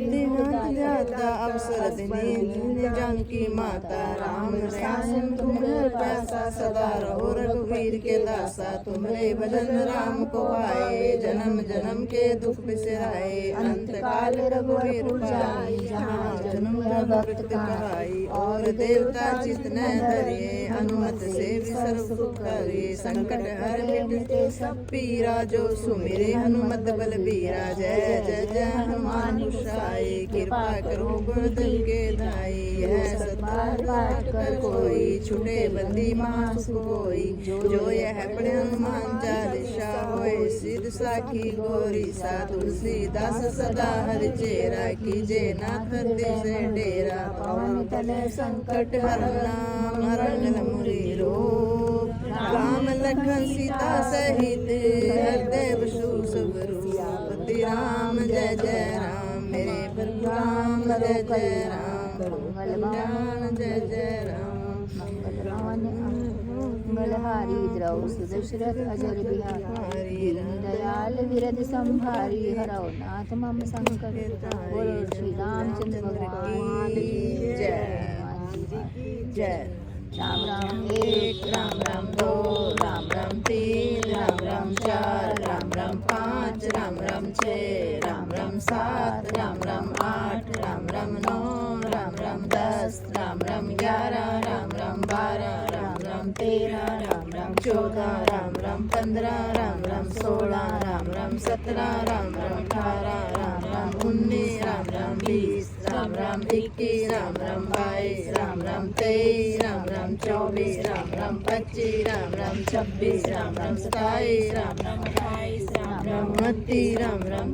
दिनांत ध्याता अवसर दिनी जानकी माता। राम श्याम तुम्हारे प्यासा सदा रहो रघुवीर के दासा। तुम्हारे भजन राम को आए जन्म जन्म के दुख बिसराए। अंत काल रघुवीर पाई जहाँ जन्म भक्त कहाई। और देवता चितने धरिए हनुमत से भी सर्व सुख करे। संकट हर मिटते सब पीरा जो सुमिरे हनुमत बलबीरा। जय जय जय हनुमान गोसाई कृपा करो गुरुदेव के दाई। यह सतबार पाठ कर कोई छुटे बंदी मास कोई। जो यह पढ़े हनुमान चालीसा होए सिद्ध साखी गोरी सा। तुलसीदास सदा हरि चेरा कीजे नाथ हृदय से डेरा। पवन तले संकट हरना मरण मुरी रोग। राम लखन सीता सहित हृदय बसु सब रूपति। राम जय जय राम मेरे प्रभु राम जय जय राम। मंगल जय जय राम मंगलहारी द्रौ सुदशरथ अजर बिहारी। दयाल विरद संभारी हरौ नाथ मम संकट। बोलो श्री रामचंद्र भगवान की जय। जय। राम राम एक राम राम दो राम राम तीन राम राम चार राम राम पाँच राम राम छः राम राम सात राम राम आठ राम राम नौ राम राम 10 राम राम 11 राम राम 12 राम राम 13 राम राम 14 राम राम 15 राम राम 16 राम राम 17 राम राम 18 राम राम 19 राम राम 20 राम राम 21 राम राम 22 राम राम 23 राम राम 24 राम राम 25 राम राम 26 राम राम 27 राम राम 28 राम राम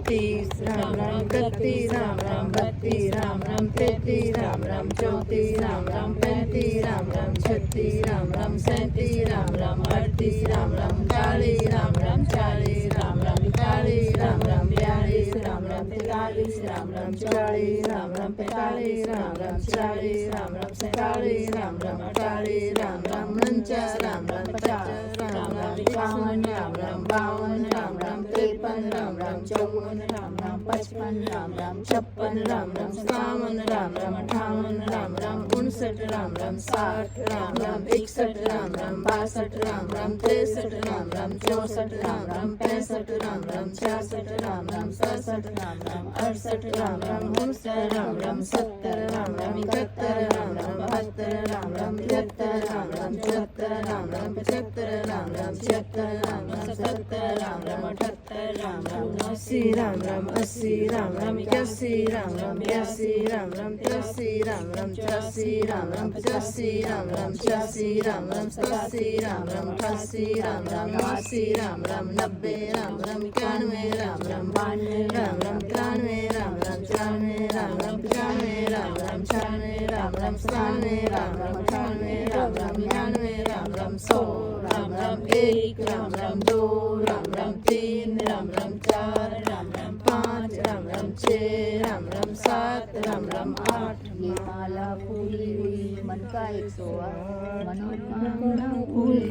29 राम राम 30 राम राम 31 राम राम 32 राम राम 33 राम राम 34 राम राम 35 राम राम 36 राम राम 37 राम राम 38 राम राम 40 राम राम 40 राम राम 41 राम राम 42 राम राम 43 राम राम 40 राम राम 45 राम राम 40 राम राम 47 राम राम 48 राम राम 49 राम राम 50 राम राम 51 राम राम 52 राम राम 53 राम राम 54 राम राम 55 राम राम 56 राम राम 57 राम राम 58 राम राम 59 राम राम 60 राम राम 61 राम राम 62 राम राम 63 राम राम 64 राम राम 65 राम राम 66 राम राम 67 राम राम 68 राम राम 69 राम राम 70 राम राम 71 राम राम 72 राम राम 73 राम राम 74 राम राम 75 राम राम 76 राम राम 77 राम राम 78 राम राम 80 राम राम 80 राम राम 81 राम राम 82 राम राम 83 राम राम 84 राम राम 85 राम राम 86 राम राम 87 राम राम 88 राम राम 89 राम राम 90 राम राम 91 राम राम 92 राम राम 93 राम राम 94 राम राम 95 राम राम 96 राम राम 97 राम राम 98 राम राम 99 राम राम 100 राम राम 1 राम राम 2 राम राम 3 राम राम 4 राम राम 5 राम राम 6 राम राम 7 राम राम 8। ये माला पूरी हुई मन का 108 मनोकामना पूरी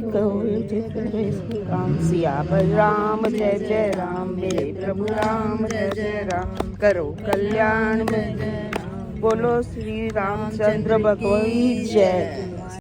राम सियावर राम जय जय राम मेरे प्रभु राम जय जय राम करो कल्याण जय जय राम। बोलो श्री रामचंद्र भगवान की जय।